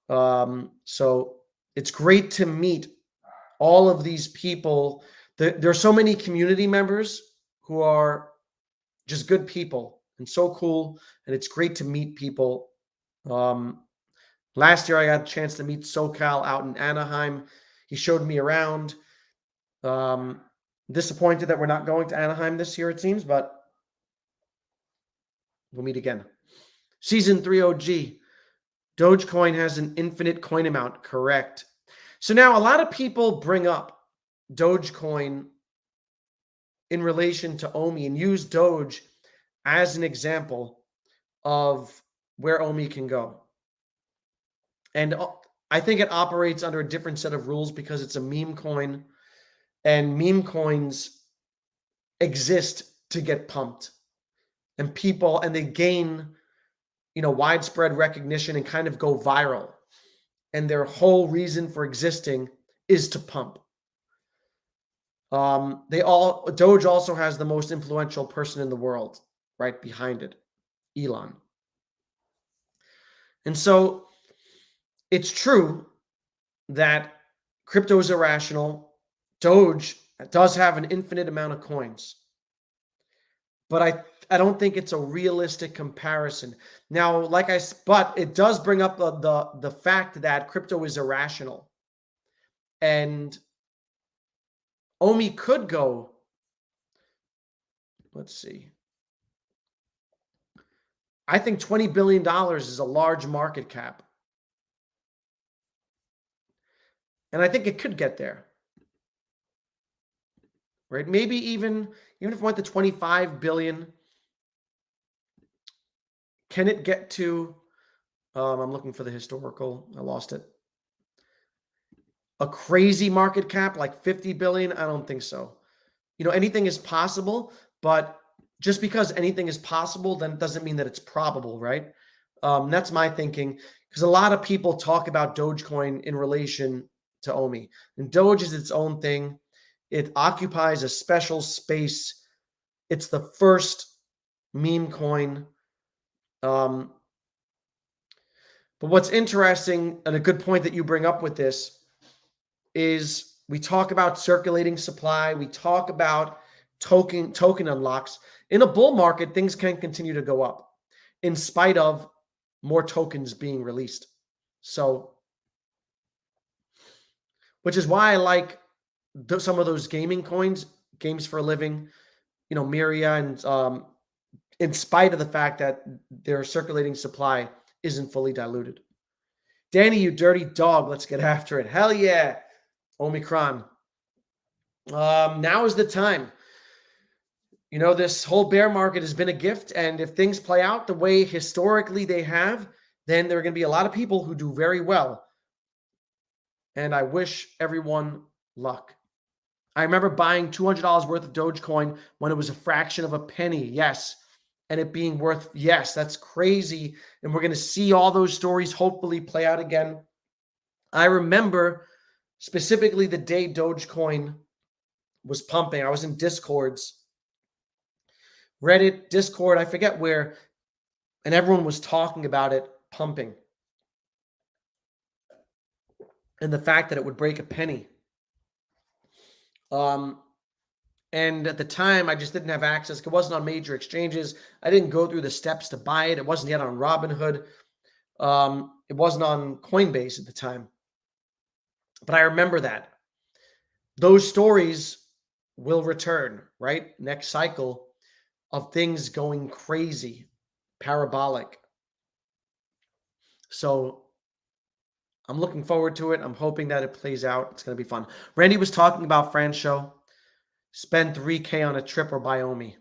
So it's great to meet all of these people. There are so many community members who are just good people and so cool. And it's great to meet people. Last year, I got a chance to meet SoCal out in Anaheim. He showed me around. Disappointed that we're not going to Anaheim this year, it seems, but we'll meet again. Season 3 OG. Dogecoin has an infinite coin amount. Correct. So now a lot of people bring up Dogecoin in relation to Omi and use Doge as an example of where Omi can go. And I think it operates under a different set of rules because it's a meme coin, and meme coins exist to get pumped, and they gain, widespread recognition and kind of go viral. And their whole reason for existing is to pump. Doge also has the most influential person in the world right behind it, Elon. And so it's true that crypto is irrational. Doge does have an infinite amount of coins, but I don't think it's a realistic comparison. Now, but it does bring up the fact that crypto is irrational, and Omi could go. Let's see. I think $20 billion is a large market cap. And I think it could get there. Right? Maybe even if it went to 25 billion, can it get to, I'm looking for the historical, I lost it. A crazy market cap like 50 billion? I don't think so. Anything is possible, but just because anything is possible, then doesn't mean that it's probable, right? That's my thinking, because a lot of people talk about Dogecoin in relation to Omi. And Doge is its own thing. It occupies a special space. It's the first meme coin. But what's interesting, and a good point that you bring up with this, is we talk about circulating supply. We talk about token unlocks. In a bull market, things can continue to go up in spite of more tokens being released. So, which is why I like some of those gaming coins, games for a living, Miria, and in spite of the fact that their circulating supply isn't fully diluted. Danny, you dirty dog, let's get after it. Hell yeah, Omicron. Now is the time. This whole bear market has been a gift, and if things play out the way historically they have, then there are going to be a lot of people who do very well. And I wish everyone luck. I remember buying $200 worth of Dogecoin when it was a fraction of a penny. Yes. And it being worth, yes, that's crazy. And we're going to see all those stories hopefully play out again. I remember specifically the day Dogecoin was pumping. I was in Discords, Reddit, Discord, I forget where, and everyone was talking about it pumping. And the fact that it would break a penny. And at the time, I just didn't have access. It wasn't on major exchanges. I didn't go through the steps to buy it. It wasn't yet on Robinhood. It wasn't on Coinbase at the time. But I remember that. Those stories will return, right? Next cycle of things going crazy, parabolic. So I'm looking forward to it. I'm hoping that it plays out. It's going to be fun. Randy was talking about Fran's show. Spend 3K on a trip or buy Omi.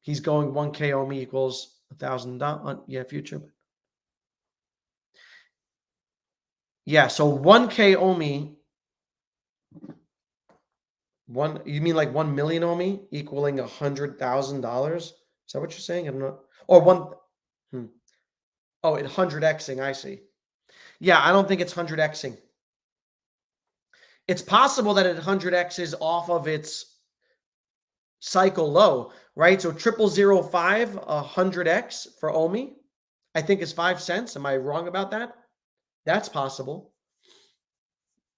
He's going 1K Omi equals $1,000. Yeah, future. Yeah, so 1K Omi. You mean like 1 million Omi equaling $100,000? Is that what you're saying? I don't know. Or one. Hmm. Oh, it 100xing. I see. Yeah, I don't think it's 100xing. It's possible that it 100x is off of its cycle low, right? So 0005, 100x for Omi, I think is 5 cents. Am I wrong about that? That's possible,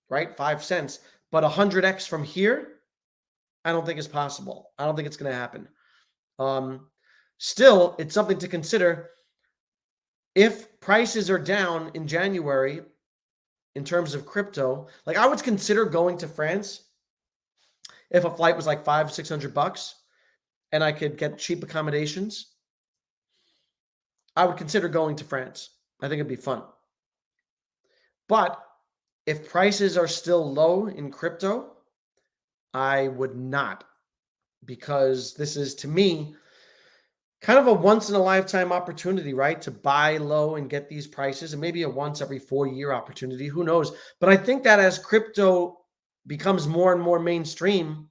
right? 5 cents. But 100x from here, I don't think is possible. I don't think it's going to happen. Still, it's something to consider. If prices are down in January in terms of crypto, like I would consider going to France if a flight was like $500-600 and I could get cheap accommodations. I would consider going to France. I think it'd be fun. But if prices are still low in crypto, I would not, because this is, to me, kind of a once in a lifetime opportunity, right? To buy low and get these prices, and maybe a once every 4-year opportunity. Who knows? But I think that as crypto becomes more and more mainstream,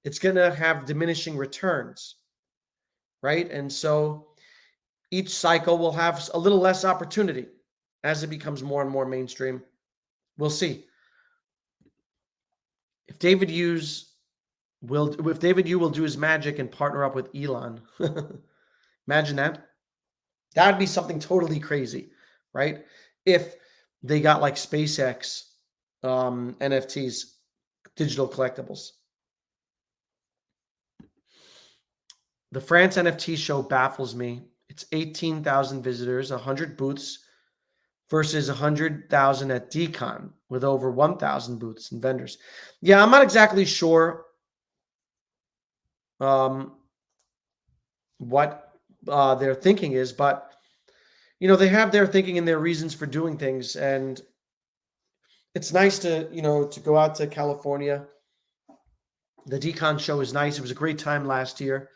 it's going to have diminishing returns, right? And so each cycle will have a little less opportunity as it becomes more and more mainstream. We'll see. If David Yu will do his magic and partner up with Elon. Imagine that. That would be something totally crazy, right? If they got like SpaceX NFTs, digital collectibles. The France NFT show baffles me. It's 18,000 visitors, 100 booths versus 100,000 at Decon with over 1,000 booths and vendors. Yeah, I'm not exactly sure what their thinking is, but they have their thinking and their reasons for doing things, and it's nice to to go out to California. The Decon show is nice. It was a great time last year,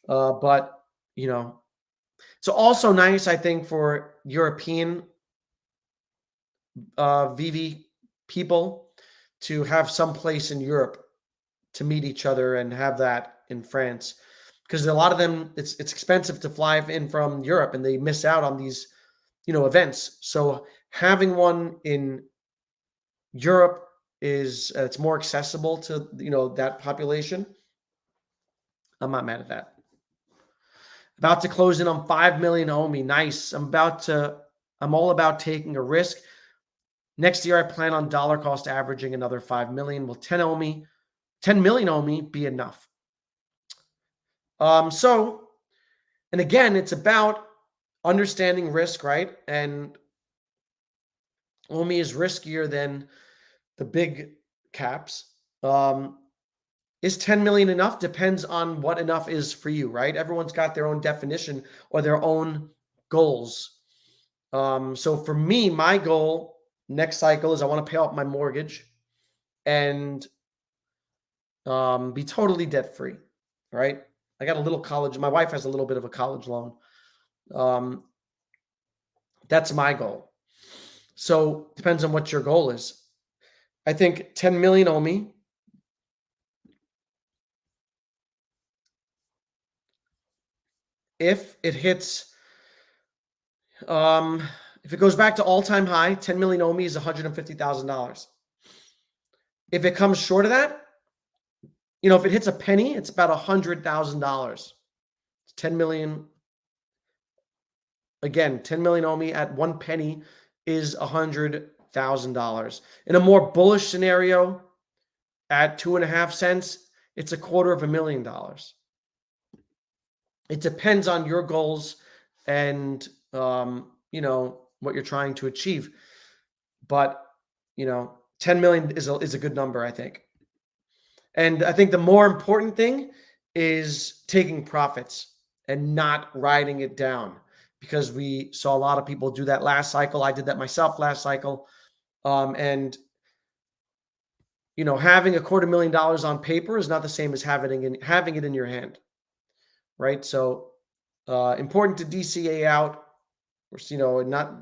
but it's also nice, I think, for European Veve people to have some place in Europe to meet each other and have that in France, because a lot of them, it's expensive to fly in from Europe and they miss out on these events. So having one in Europe is it's more accessible to that population. I'm not mad at that. About to close in on 5 million Omi. Nice. I'm all about taking a risk. Next year I plan on dollar cost averaging another 5 million. Will 10 million Omi be enough? And again, it's about understanding risk, right? And Omi is riskier than the big caps. Is 10 million enough? Depends on what enough is for you, right? Everyone's got their own definition or their own goals. So for me, my goal next cycle is I want to pay off my mortgage and be totally debt free, right? I got a little college. My wife has a little bit of a college loan. That's my goal. So depends on what your goal is. I think 10 million Omi. If it hits, if it goes back to all-time high, 10 million Omi is $150,000. If it comes short of that, if it hits a penny, it's about $100,000. 10 million. Again, 10 million Omi at 1 penny is $100,000. In a more bullish scenario, at 2.5 cents, it's $250,000. It depends on your goals and what you're trying to achieve. But 10 million is a good number, I think. And I think the more important thing is taking profits and not riding it down, because we saw a lot of people do that last cycle. I did that myself last cycle. And having $250,000 on paper is not the same as having it in your hand, right? So important to DCA out. Not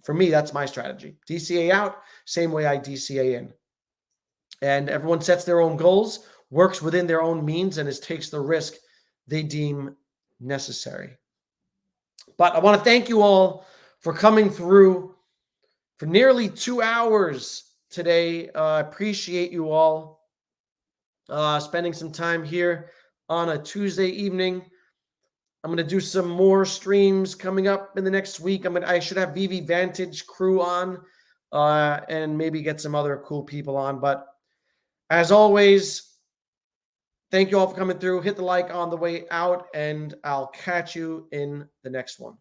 for me, that's my strategy. DCA out, same way I DCA in. And everyone sets their own goals, works within their own means, and takes the risk they deem necessary. But I want to thank you all for coming through for nearly 2 hours today. Appreciate you all spending some time here on a Tuesday evening. I'm going to do some more streams coming up in the next week. I should have Veve Vantage crew on and maybe get some other cool people on. But as always, thank you all for coming through. Hit the like on the way out, and I'll catch you in the next one.